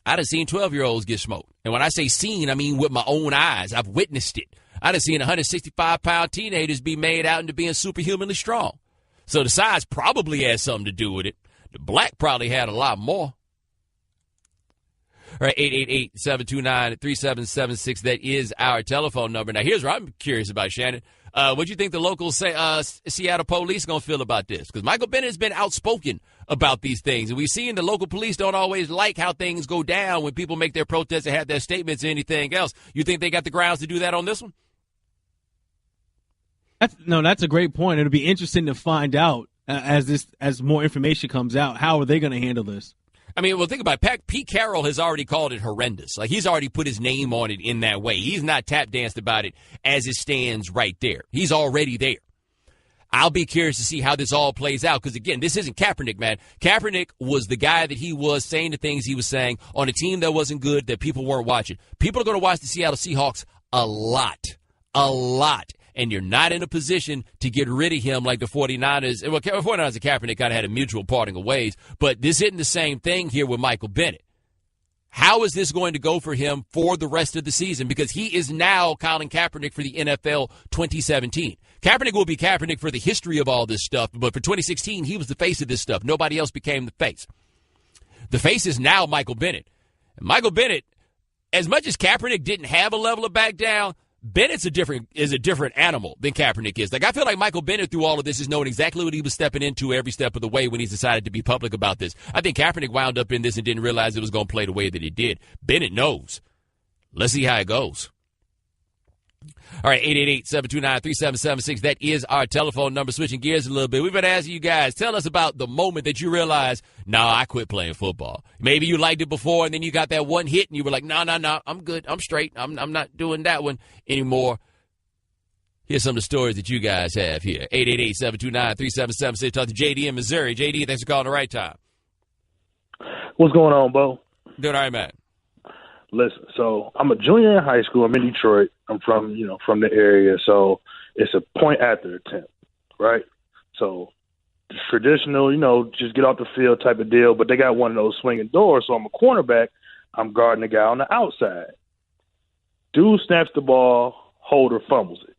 I done seen 12-year-olds get smoked. And when I say seen, I mean with my own eyes. I've witnessed it. I done seen 165-pound teenagers be made out into being superhumanly strong. So the size probably has something to do with it. The black probably had a lot more. All right, 888-729-3776. That is our telephone number. Now, here's what I'm curious about, Shannon. What do you think the local Seattle police are going to feel about this? Because Michael Bennett has been outspoken about these things. And we've seen the local police don't always like how things go down when people make their protests and have their statements and anything else. You think they got the grounds to do that on this one? That's a great point. It'll be interesting to find out as more information comes out. How are they going to handle this? I mean, well, think about it. Pete Carroll has already called it horrendous. Like, he's already put his name on it in that way. He's not tap danced about it as it stands right there. He's already there. I'll be curious to see how this all plays out because, again, this isn't Kaepernick, man. Kaepernick was the guy that he was saying the things he was saying on a team that wasn't good, that people weren't watching. People are going to watch the Seattle Seahawks a lot. And you're not in a position to get rid of him like the 49ers. Well, 49ers and Kaepernick kind of had a mutual parting of ways, but this isn't the same thing here with Michael Bennett. How is this going to go for him for the rest of the season? Because he is now Colin Kaepernick for the NFL 2017. Kaepernick will be Kaepernick for the history of all this stuff, but for 2016, he was the face of this stuff. Nobody else became the face. The face is now Michael Bennett. And Michael Bennett, as much as Kaepernick didn't have a level of back down, Bennett's a different animal than Kaepernick is. Like, I feel like Michael Bennett through all of this is knowing exactly what he was stepping into every step of the way when he's decided to be public about this. I think Kaepernick wound up in this and didn't realize it was going to play the way that it did. Bennett knows. Let's see how it goes. All right, 888-729-3776. That is our telephone number. Switching gears a little bit. We've been asking you guys, tell us about the moment that you realized, I quit playing football. Maybe you liked it before and then you got that one hit and you were like, no, I'm good. I'm straight. I'm not doing that one anymore. Here's some of the stories that you guys have here. 888-729-3776. Talk to JD in Missouri. JD, thanks for calling the right time. What's going on, Bo? Doing all right, man. Listen, so I'm a junior in high school. I'm in Detroit. I'm from the area. So it's a point after attempt, right? So traditional, just get off the field type of deal. But they got one of those swinging doors. So I'm a cornerback. I'm guarding the guy on the outside. Dude snaps the ball. Holder fumbles it.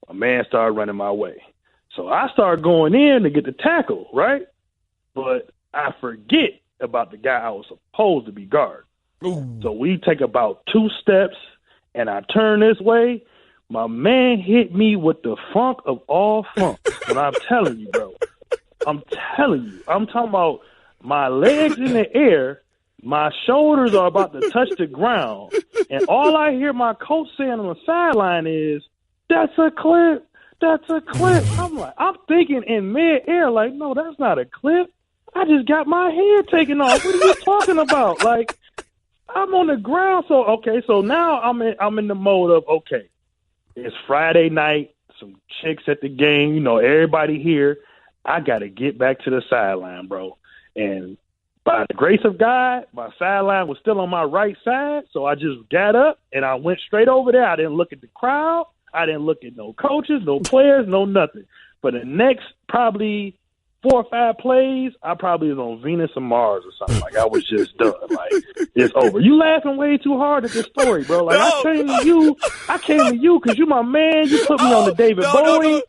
A man started running my way. So I started going in to get the tackle, right? But I forget about the guy I was supposed to be guarding. Ooh. So we take about 2 steps, and I turn this way. My man hit me with the funk of all funk. And I'm telling you, bro. I'm talking about my legs in the air, my shoulders are about to touch the ground, and all I hear my coach saying on the sideline is, "That's a clip. That's a clip." I'm thinking in mid-air, like, no, that's not a clip. I just got my head taken off. What are you talking about? Like, I'm on the ground, so now I'm in the mode of, okay, it's Friday night, some chicks at the game, everybody here. I got to get back to the sideline, bro. And by the grace of God, my sideline was still on my right side, so I just got up and I went straight over there. I didn't look at the crowd. I didn't look at no coaches, no players, no nothing. For the next probably 4 or 5 plays, I probably was on Venus or Mars or something. Like, I was just done. Like, it's over. You laughing way too hard at this story, bro. Like, I came to you because you my man. You put me on the David Bowie. You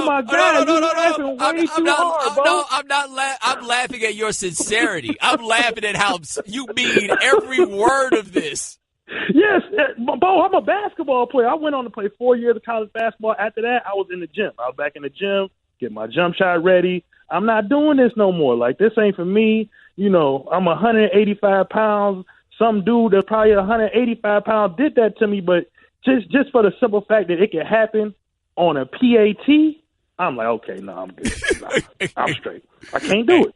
my guy. You laughing way too hard, bro. I'm laughing at your sincerity. I'm laughing at how you mean every word of this. Yes, Bo, I'm a basketball player. I went on to play 4 years of college basketball. After that, I was in the gym. I was back in the gym, get my jump shot ready. I'm not doing this no more. Like, this ain't for me. I'm 185 pounds. Some dude that's probably 185 pounds did that to me, but just for the simple fact that it can happen on a PAT, I'm like, okay, no, I'm good. I'm straight. I can't do it.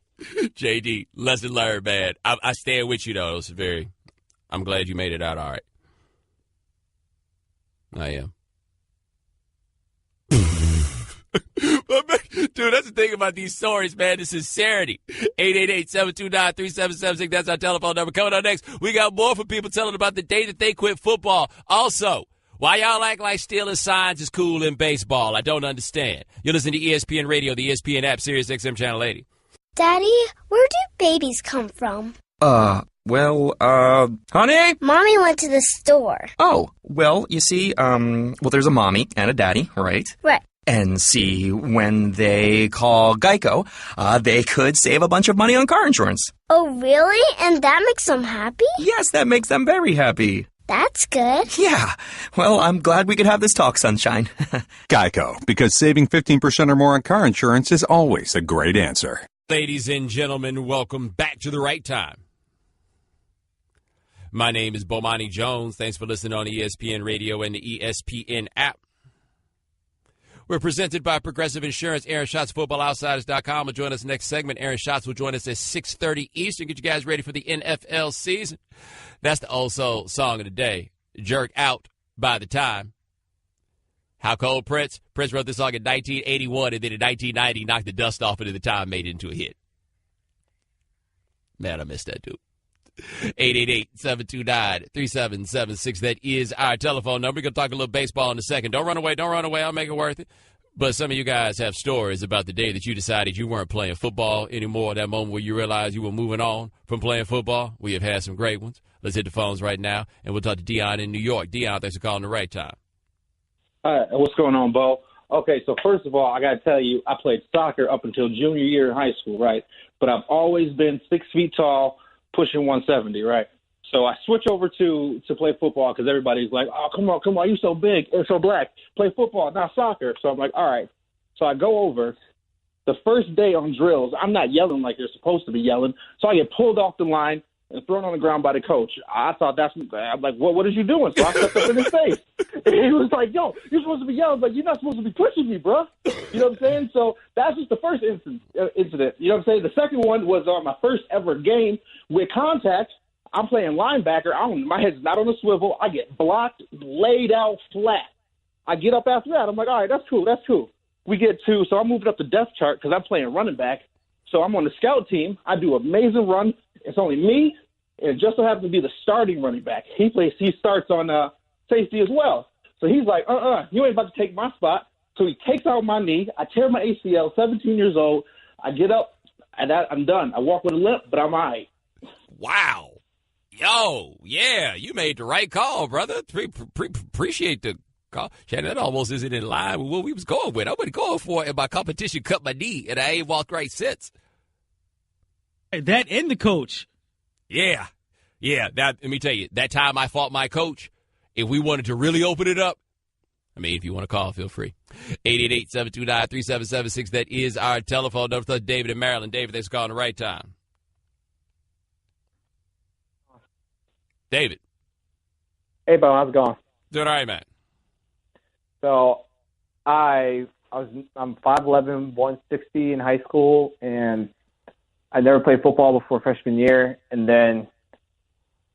JD, lesson learned, man. I stand with you, though. I'm glad you made it out all right. I am. Dude, that's the thing about these stories, man. The sincerity. 888-729-3776. That's our telephone number. Coming up next, we got more from people telling about the day that they quit football. Also, Why y'all act like stealing signs is cool in baseball? I don't understand. You listen to ESPN Radio, the ESPN app, Sirius XM Channel 80. Daddy, where do babies come from? Honey? Mommy went to the store. Oh, well, you see, there's a mommy and a daddy, right? Right. And see, when they call Geico, they could save a bunch of money on car insurance. Oh, really? And that makes them happy? Yes, that makes them very happy. That's good. Yeah. Well, I'm glad we could have this talk, sunshine. Geico, because saving 15% or more on car insurance is always a great answer. Ladies and gentlemen, welcome back to the right time. My name is Bomani Jones. Thanks for listening on ESPN Radio and the ESPN app. We're presented by Progressive Insurance. Aaron Schatz, FootballOutsiders.com will join us next segment. Aaron Schatz will join us at 6:30 Eastern. Get you guys ready for the NFL season. That's the old soul song of the day. Jerk Out by the Time. How cold, Prince? Prince wrote this song in 1981, and then in 1990 knocked the dust off it at the time, made it into a hit. Man, I missed that dude. 888-729-3776. That is our telephone number. We're going to talk a little baseball in a second. Don't run away. I'll make it worth it. But some of you guys have stories about the day that you decided you weren't playing football anymore, that moment where you realized you were moving on from playing football. We have had some great ones. Let's hit the phones right now, and we'll talk to Dion in New York. Dion, thanks for calling the right time. All right, what's going on, Bo? Okay, so first of all, I got to tell you, I played soccer up until junior year in high school, right? But I've always been 6 feet tall, pushing 170, right? So I switch over to play football because everybody's like, oh, come on, you so big and so black. Play football, not soccer. So I'm like, all right. So I go over. The first day on drills, I'm not yelling like you're supposed to be yelling. So I get pulled off the line and thrown on the ground by the coach. I'm like, what is you doing? So I stepped up in his face. And he was like, yo, you're supposed to be yelling, but you're not supposed to be pushing me, bro. You know what I'm saying? So that's just the first incident. You know what I'm saying? The second one was on my first ever game with contact. I'm playing linebacker. My head's not on a swivel. I get blocked, laid out flat. I get up after that. I'm like, all right, that's cool. We get so I'm moving up the depth chart because I'm playing running back. So I'm on the scout team. I do an amazing run. It's only me, and it just so happens to be the starting running back. He starts on safety as well. So he's like, you ain't about to take my spot. So he takes out my knee. I tear my ACL, 17 years old. I get up, and I'm done. I walk with a limp, but I'm all right. Wow. Yo, yeah, you made the right call, brother. Appreciate the call. Shannon, that almost isn't in line with what we was going with. I wasn't going for it, and my competition cut my knee, and I ain't walked right since. That and the coach. Yeah. Let me tell you, that time I fought my coach, if we wanted to really open it up, if you want to call, feel free. 888-729-3776. That is our telephone number. David in Maryland. David, thanks for calling the right time. David. Hey, Bo, how's it going? Doing all right, man. So I'm 5'11", 160 in high school, and I never played football before freshman year. And then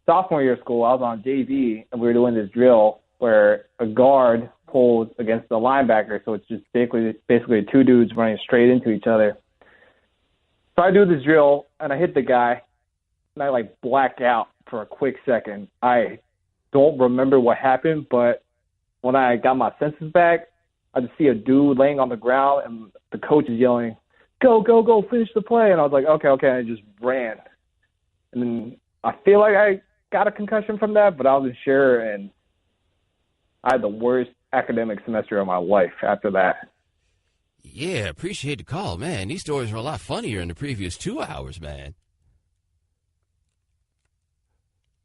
sophomore year of school, I was on JV, and we were doing this drill where a guard pulls against the linebacker. So it's just basically two dudes running straight into each other. So I do this drill, and I hit the guy, and I black out for a quick second. I don't remember what happened, but when I got my senses back, I just see a dude laying on the ground, and the coach is yelling, go, finish the play. And I was like, okay, and I just ran. And then I feel like I got a concussion from that, but I wasn't sure, and I had the worst academic semester of my life after that. Yeah, appreciate the call, man. These stories are a lot funnier in the previous 2 hours, man.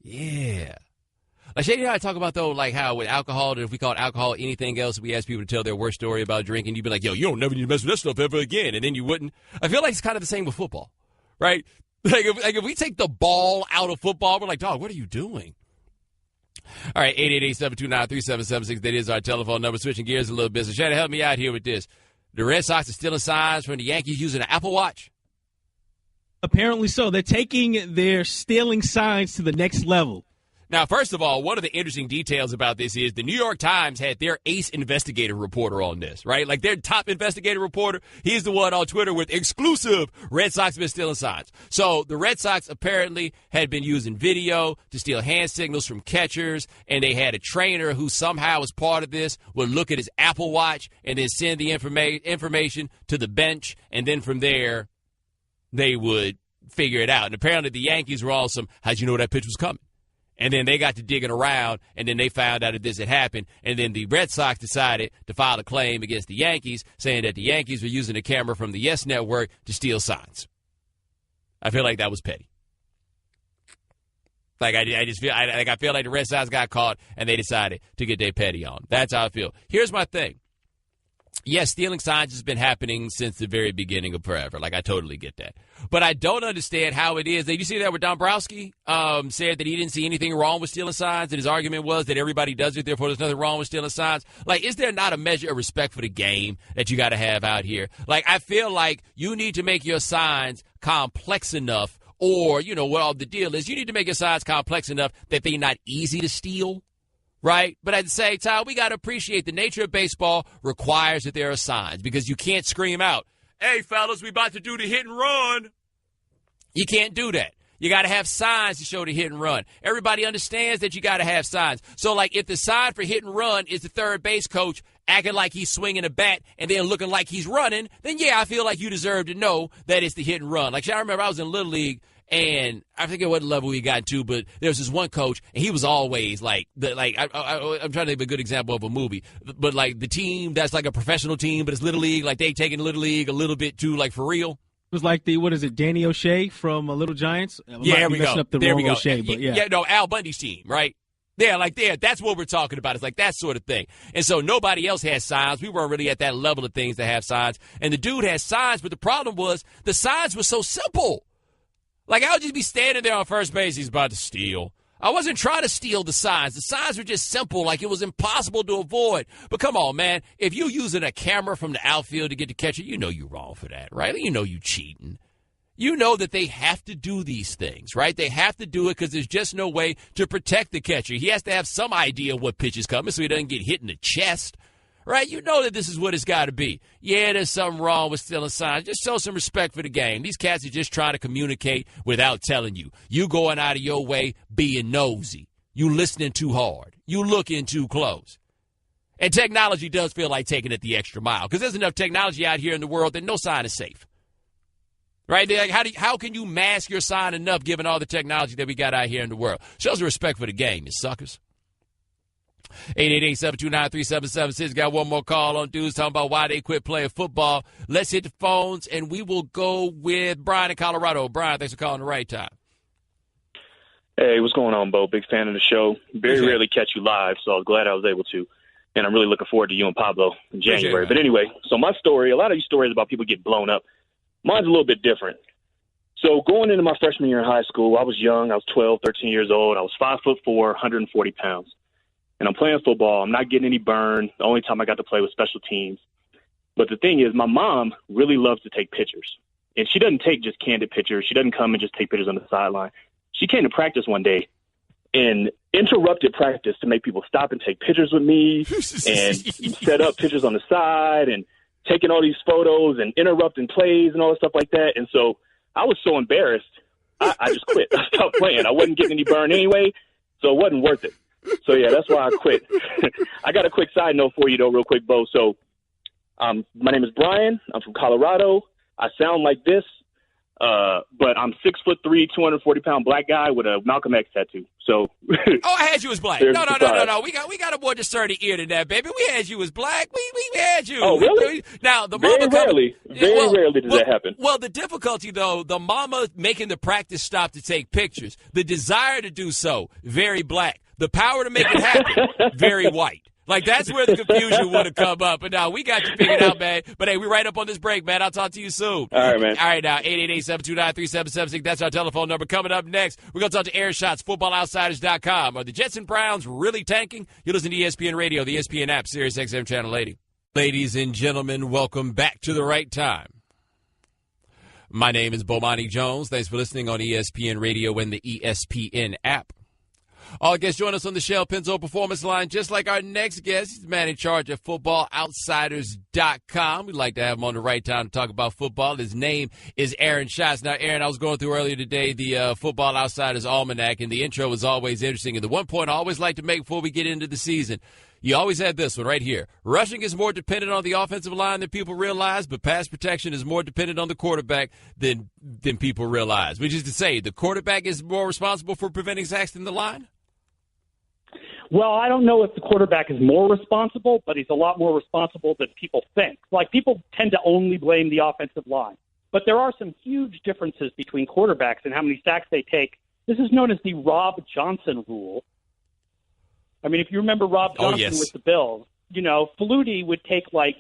Yeah. Shady and I talk about, though, how with alcohol, that if we called alcohol anything else, we ask people to tell their worst story about drinking, you'd be like, yo, you don't never need to mess with that stuff ever again. And then you wouldn't. I feel like it's kind of the same with football, right? If we take the ball out of football, we're like, dog, what are you doing? All right, 888-729-3776. That is our telephone number. Switching gears a little bit. So, Shannon, help me out here with this. The Red Sox are stealing signs from the Yankees using an Apple Watch? Apparently so. They're taking their stealing signs to the next level. Now, first of all, one of the interesting details about this is the New York Times had their ace investigative reporter on this, right? Like their top investigative reporter, he's the one on Twitter with exclusive Red Sox been stealing signs. So the Red Sox apparently had been using video to steal hand signals from catchers, and they had a trainer who somehow was part of this, would look at his Apple Watch and then send the information to the bench, and then from there they would figure it out. And apparently the Yankees were awesome. How'd you know that pitch was coming? And then they got to digging around, and then they found out that this had happened. And then the Red Sox decided to file a claim against the Yankees, saying that the Yankees were using a camera from the Yes Network to steal signs. I feel like that was petty. Like I feel like the Red Sox got caught, and they decided to get their petty on. That's how I feel. Here's my thing. Yes, stealing signs has been happening since the very beginning of forever. Like, I totally get that. But I don't understand how it is. Did you see that where Dombrowski said that he didn't see anything wrong with stealing signs, and his argument was that everybody does it, therefore there's nothing wrong with stealing signs? Like, is there not a measure of respect for the game that you got to have out here? Like, I feel like you need to make your signs complex enough, or, you know, well, the deal is you need to make your signs complex enough that they're not easy to steal. Right? But at the same time, we got to appreciate the nature of baseball requires that there are signs, because you can't scream out, hey, fellas, we about to do the hit and run. You can't do that. You got to have signs to show the hit and run. Everybody understands that you got to have signs. So, like, if the sign for hit and run is the third base coach acting like he's swinging a bat and then looking like he's running, then, yeah, I feel like you deserve to know that it's the hit and run. Like, I remember I was in Little League, and I forget what level we got to, but there was this one coach, and he was always like, I'm trying to think of a good example of a movie, but like the team that's like a professional team, but it's Little League, like they taking Little League a little bit too like for real. It was like Danny O'Shea from Little Giants? Yeah, there we go. There we go. O'Shea, but yeah, no, Al Bundy's team, right? Yeah, like there, that's what we're talking about. It's like that sort of thing. And so nobody else has signs. We weren't really at that level of things that have signs. And the dude has signs, but the problem was the signs were so simple. Like, I would just be standing there on first base. He's about to steal. I wasn't trying to steal the signs. The signs were just simple, like it was impossible to avoid. But come on, man. If you're using a camera from the outfield to get the catcher, you know you're wrong for that, right? You know you cheating. You know that they have to do these things, right? They have to do it because there's just no way to protect the catcher. He has to have some idea of what pitch is coming so he doesn't get hit in the chest. Right? You know that this is what it's got to be. Yeah, there's something wrong with stealing signs. Just show some respect for the game. These cats are just trying to communicate without telling you. You going out of your way being nosy. You listening too hard. You looking too close. And technology does feel like taking it the extra mile, because there's enough technology out here in the world that no sign is safe. Right? Like, how can you mask your sign enough given all the technology that we got out here in the world? Shows respect for the game, you suckers. 888-729-3776. Got one more call on dudes talking about why they quit playing football. Let's hit the phones, and we will go with Brian in Colorado. Brian, thanks for calling the right time. Hey, what's going on, Bo? Big fan of the show. Very rarely catch you live, so I was glad I was able to. And I'm really looking forward to you and Pablo in January. But anyway, so my story, a lot of these stories about people get blown up. Mine's a little bit different. So going into my freshman year in high school, I was young. I was 12, 13 years old. I was 5'4", 140 pounds. And I'm playing football. I'm not getting any burn. The only time I got to play was special teams. But the thing is, my mom really loves to take pictures. And she doesn't take just candid pictures. She doesn't come and just take pictures on the sideline. She came to practice one day and interrupted practice to make people stop and take pictures with me and set up pictures on the side and taking all these photos and interrupting plays and all that stuff like that. And so I was so embarrassed, I just quit. I stopped playing. I wasn't getting any burn anyway, so it wasn't worth it. So, yeah, that's why I quit. I got a quick side note for you, though, real quick, Bo. So my name is Brian. I'm from Colorado. I sound like this, but I'm 6'3", 240-pound black guy with a Malcolm X tattoo. So I had you as black. No. We got a more discerning ear than that, baby. We had you as black. We had you. Oh, really? Now, the very mama rarely does that happen. Well, the difficulty, though, the mama making the practice stop to take pictures, the desire to do so, very black. The power to make it happen, very white. Like, that's where the confusion would have come up. But now we got you figured out, man. But, hey, we're right up on this break, man. I'll talk to you soon. All right, man. All right, now, 888-729-3776. That's our telephone number. Coming up next, we're going to talk to Aaron Schatz, FootballOutsiders.com. Are the Jets and Browns really tanking? You listen to ESPN Radio, the ESPN app, Sirius XM Channel 80. Ladies and gentlemen, welcome back to the right time. My name is Bomani Jones. Thanks for listening on ESPN Radio and the ESPN app. All guests join us on the Shell Pennzoil Performance Line, just like our next guest. He's the man in charge of FootballOutsiders.com. We'd like to have him on the right time to talk about football. His name is Aaron Schatz. Now, Aaron, I was going through earlier today the Football Outsiders Almanac, and the intro was always interesting. And the one point I always like to make before we get into the season, you always had this one right here. Rushing is more dependent on the offensive line than people realize, but pass protection is more dependent on the quarterback than people realize. Which is to say, the quarterback is more responsible for preventing sacks than the line? Well, I don't know if the quarterback is more responsible, but he's a lot more responsible than people think. Like, people tend to only blame the offensive line. But there are some huge differences between quarterbacks and how many sacks they take. This is known as the Rob Johnson rule. I mean, if you remember Rob Johnson with the Bills, Flutie would take 10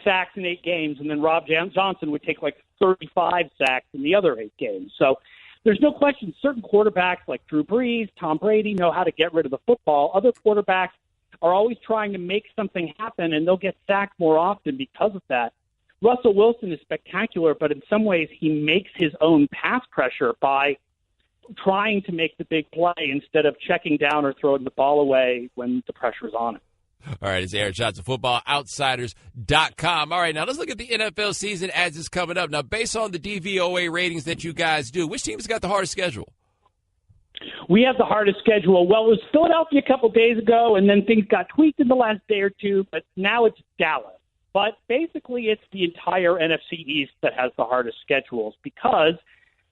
sacks in 8 games, and then Rob Johnson would take 35 sacks in the other 8 games. So there's no question certain quarterbacks like Drew Brees, Tom Brady know how to get rid of the football. Other quarterbacks are always trying to make something happen, and they'll get sacked more often because of that. Russell Wilson is spectacular, but in some ways he makes his own pass pressure by trying to make the big play instead of checking down or throwing the ball away when the pressure's on him. All right, it's Aaron Schatz of FootballOutsiders.com. All right, now let's look at the NFL season as it's coming up. Now, based on the DVOA ratings that you guys do, which team's got the hardest schedule? We have the hardest schedule. Well, it was Philadelphia a couple days ago, and then things got tweaked in the last day or two, but now it's Dallas. But basically, it's the entire NFC East that has the hardest schedules because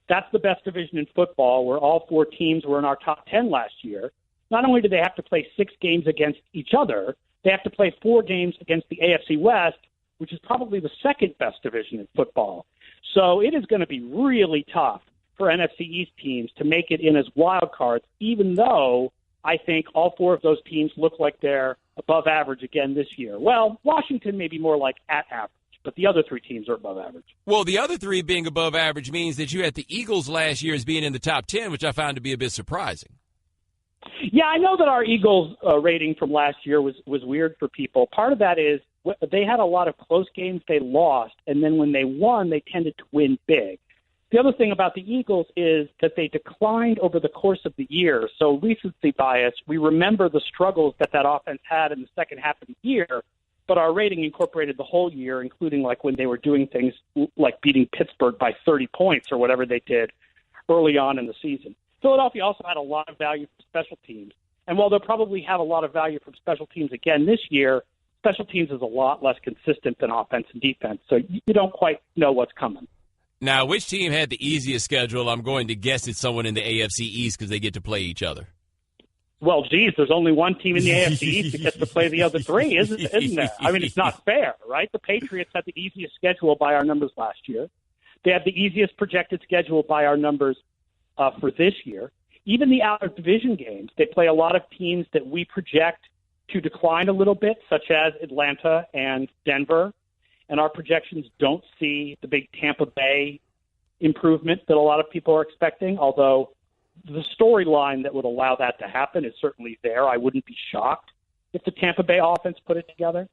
that's the best division in football, where all 4 teams were in our top 10 last year. Not only do they have to play 6 games against each other, they have to play 4 games against the AFC West, which is probably the second best division in football. So it is going to be really tough for NFC East teams to make it in as wild cards, even though I think all 4 of those teams look like they're above average again this year. Well, Washington may be more like at average, but the other 3 teams are above average. Well, the other 3 being above average means that you had the Eagles last year as being in the top 10, which I found to be a bit surprising. Yeah, I know that our Eagles rating from last year was weird for people. Part of that is they had a lot of close games they lost, and then when they won, they tended to win big. The other thing about the Eagles is that they declined over the course of the year. So recency bias, we remember the struggles that offense had in the second half of the year, but our rating incorporated the whole year, including when they were doing things like beating Pittsburgh by 30 points or whatever they did early on in the season. Philadelphia also had a lot of value for special teams. And while they'll probably have a lot of value from special teams again this year, special teams is a lot less consistent than offense and defense. So you don't quite know what's coming. Now, which team had the easiest schedule? I'm going to guess it's someone in the AFC East because they get to play each other. Well, geez, there's only one team in the AFC East that gets to play the other 3, isn't there? I mean, it's not fair, right? The Patriots had the easiest schedule by our numbers last year. They have the easiest projected schedule by our numbers for this year. Even the out-of-division games, they play a lot of teams that we project to decline a little bit, such as Atlanta and Denver. And our projections don't see the big Tampa Bay improvement that a lot of people are expecting, although the storyline that would allow that to happen is certainly there. I wouldn't be shocked if the Tampa Bay offense put it together.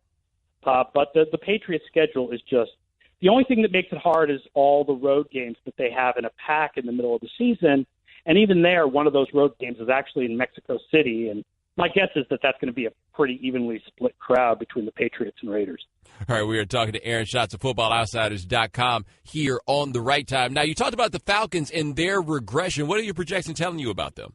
But the Patriots' schedule is just – the only thing that makes it hard is all the road games that they have in a pack in the middle of the season. And even there, one of those road games is actually in Mexico City. And my guess is that that's going to be a pretty evenly split crowd between the Patriots and Raiders. All right, we are talking to Aaron Schatz of FootballOutsiders.com here on The Right Time. Now, you talked about the Falcons and their regression. What are your projections telling you about them?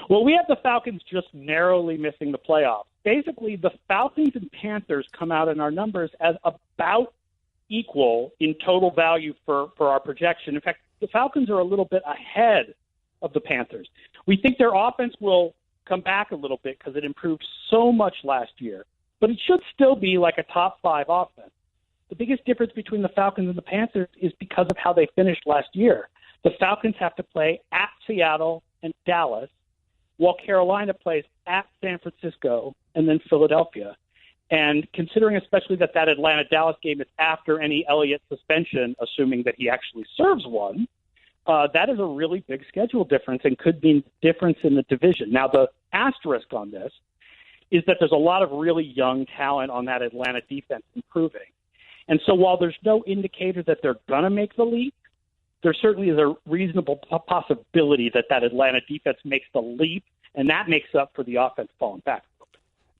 Well, we have the Falcons just narrowly missing the playoffs. Basically, the Falcons and Panthers come out in our numbers as about equal in total value for our projection. In fact, the Falcons are a little bit ahead of the Panthers. We think their offense will come back a little bit because it improved so much last year, but it should still be like a top 5 offense. The biggest difference between the Falcons and the Panthers is because of how they finished last year. The Falcons have to play at Seattle and Dallas, while Carolina plays at San Francisco and then Philadelphia. And considering especially that Atlanta-Dallas game is after any Elliott suspension, assuming that he actually serves one, that is a really big schedule difference and could mean difference in the division. Now, the asterisk on this is that there's a lot of really young talent on that Atlanta defense improving. And so while there's no indicator that they're going to make the leap, there certainly is a reasonable possibility that Atlanta defense makes the leap, and that makes up for the offense falling back.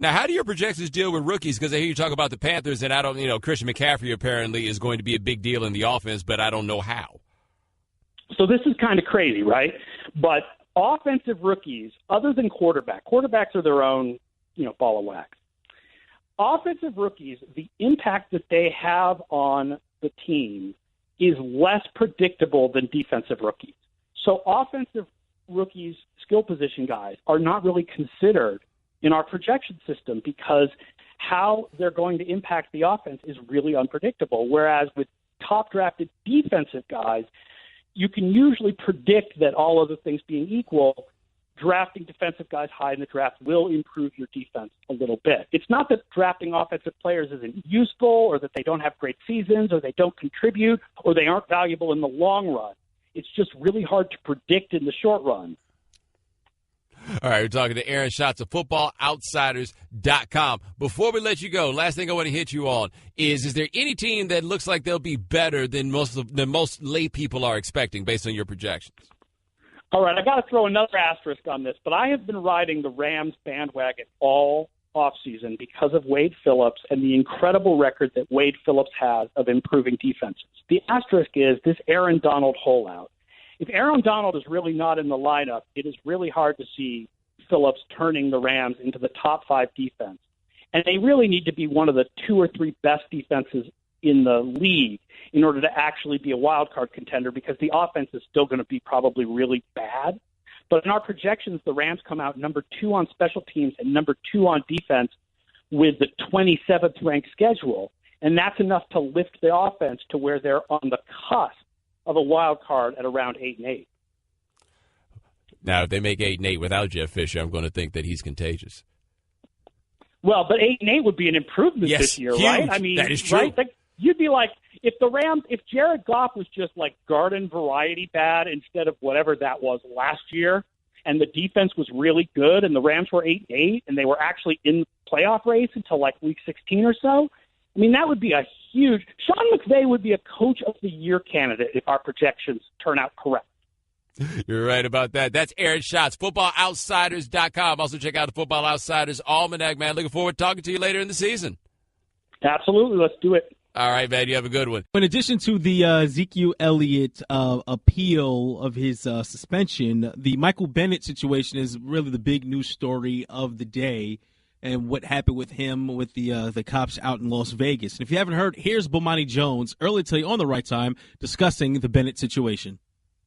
Now, how do your projections deal with rookies? Because I hear you talk about the Panthers, and I don't, Christian McCaffrey apparently is going to be a big deal in the offense, but I don't know how. So this is kind of crazy, right? But offensive rookies, other than quarterbacks are their own, ball of wax. Offensive rookies, the impact that they have on the team is less predictable than defensive rookies. So offensive rookies, skill position guys, are not really considered in our projection system because how they're going to impact the offense is really unpredictable. Whereas with top drafted defensive guys, you can usually predict that all other things being equal, drafting defensive guys high in the draft will improve your defense a little bit. It's not that drafting offensive players isn't useful or that they don't have great seasons or they don't contribute or they aren't valuable in the long run. It's just really hard to predict in the short run. All right, we're talking to Aaron Schatz of FootballOutsiders.com. Before we let you go, last thing I want to hit you on is there any team that looks like they'll be better than most lay people are expecting based on your projections? All right, I got to throw another asterisk on this, but I have been riding the Rams bandwagon all offseason because of Wade Phillips and the incredible record that Wade Phillips has of improving defenses. The asterisk is this Aaron Donald holdout. If Aaron Donald is really not in the lineup, it is really hard to see Phillips turning the Rams into the top 5 defense. And they really need to be one of the 2 or 3 best defenses in the league in order to actually be a wild card contender because the offense is still going to be probably really bad. But in our projections, the Rams come out number 2 on special teams and number 2 on defense with the 27th ranked schedule. And that's enough to lift the offense to where they're on the cusp of a wild card at around 8-8. Now, if they make 8-8 without Jeff Fisher, I'm going to think that he's contagious. Well, but 8-8 would be an improvement this year, huge. right? I mean, that is true. Right? Like, you'd be like, if Jared Goff was just like garden variety bad instead of whatever that was last year, and the defense was really good, and the Rams were 8-8, and they were actually in the playoff race until like week 16 or so, I mean, that would be a huge – Sean McVay would be a Coach of the Year candidate if our projections turn out correct. You're right about that. That's Aaron Schatz, FootballOutsiders.com. Also check out the Football Outsiders Almanac, man. Looking forward to talking to you later in the season. Absolutely. Let's do it. All right, man. You have a good one. In addition to the Zeke Elliott appeal of his suspension, the Michael Bennett situation is really the big news story of the day. And what happened with him with the cops out in Las Vegas. And if you haven't heard, here's Bomani Jones early today on The Right Time discussing the Bennett situation.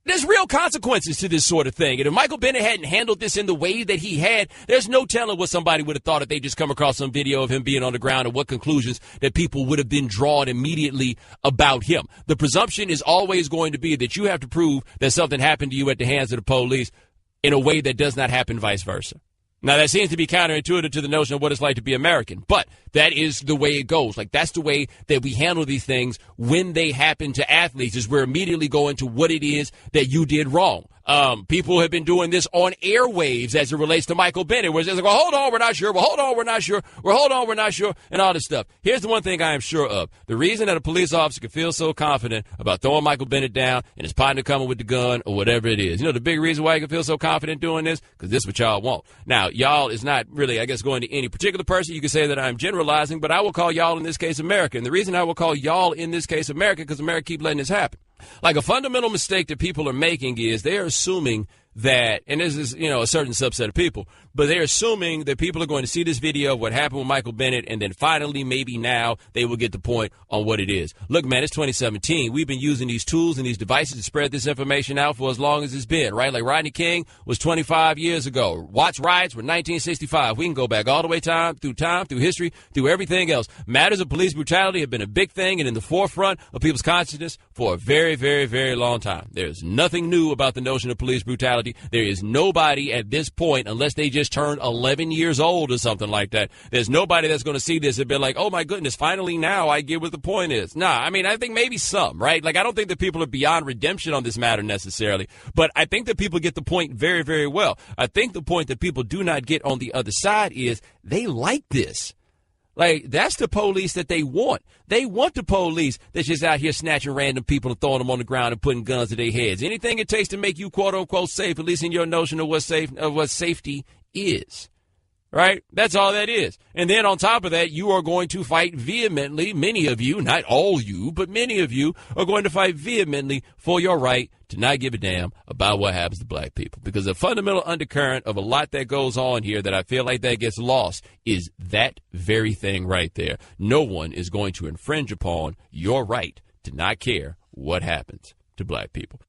There's real consequences to this sort of thing. And if Michael Bennett hadn't handled this in the way that he had, there's no telling what somebody would have thought if they just come across some video of him being on the ground and what conclusions that people would have then drawn immediately about him. The presumption is always going to be that you have to prove that something happened to you at the hands of the police in a way that does not happen vice versa. Now, that seems to be counterintuitive to the notion of what it's like to be American, but that is the way it goes. Like, that's the way that we handle these things when they happen to athletes, is we're immediately going to what it is that you did wrong. People have been doing this on airwaves as it relates to Michael Bennett, where it's like, well, hold on, we're not sure. Well, hold on, we're not sure. Well, hold on, we're not sure, and all this stuff. Here's the one thing I am sure of. The reason that a police officer can feel so confident about throwing Michael Bennett down and his partner coming with the gun or whatever it is. You know, the big reason why he can feel so confident doing this? Because this is what y'all want. Now, y'all is not really, I guess, going to any particular person. You can say that I'm generalizing, but I will call y'all in this case America. And the reason I will call y'all in this case America, because America keep letting this happen. Like, a fundamental mistake that people are making is they're assuming that, and this is, a certain subset of people, but they're assuming that people are going to see this video of what happened with Michael Bennett, and then finally, maybe now, they will get the point on what it is. Look, man, it's 2017. We've been using these tools and these devices to spread this information out for as long as it's been, right? Like, Rodney King was 25 years ago. Watts riots were 1965. We can go back all the way through history, through everything else. Matters of police brutality have been a big thing and in the forefront of people's consciousness for a very, very, very long time. There's nothing new about the notion of police brutality. There is nobody at this point, unless they just turned 11 years old or something like that, there's nobody that's going to see this and be like, oh, my goodness, finally now I get what the point is. Nah, I mean, I think maybe some, right? Like, I don't think that people are beyond redemption on this matter necessarily, but I think that people get the point very, very well. I think the point that people do not get on the other side is they like this. Like, that's the police that they want. They want the police that's just out here snatching random people and throwing them on the ground and putting guns to their heads. Anything it takes to make you, quote unquote, safe, at least in your notion of what safety is. Right? That's all that is. And then on top of that, you are going to fight vehemently. Many of you, not all you, but many of you are going to fight vehemently for your right to not give a damn about what happens to black people. Because the fundamental undercurrent of a lot that goes on here that I feel like that gets lost is that very thing right there. No one is going to infringe upon your right to not care what happens to black people.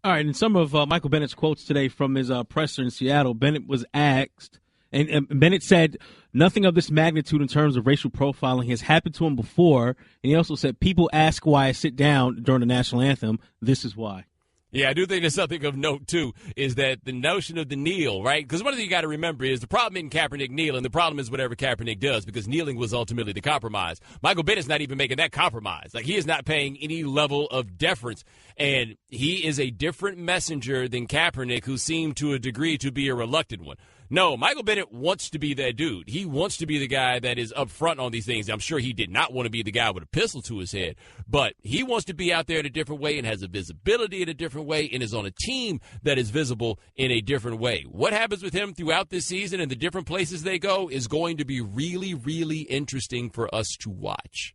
All right, and some of Michael Bennett's quotes today from his presser in Seattle, Bennett was asked, and Bennett said nothing of this magnitude in terms of racial profiling has happened to him before. And he also said, people ask why I sit down during the national anthem. This is why. Yeah, I do think there's something of note, too, is that the notion of the kneel, right? Because one thing you got to remember is the problem isn't Kaepernick kneeling. The problem is whatever Kaepernick does, because kneeling was ultimately the compromise. Michael Bennett's not even making that compromise. Like, he is not paying any level of deference. And he is a different messenger than Kaepernick, who seemed to a degree to be a reluctant one. No, Michael Bennett wants to be that dude. He wants to be the guy that is up front on these things. I'm sure he did not want to be the guy with a pistol to his head, but he wants to be out there in a different way and has a visibility in a different way and is on a team that is visible in a different way. What happens with him throughout this season and the different places they go is going to be really, really interesting for us to watch.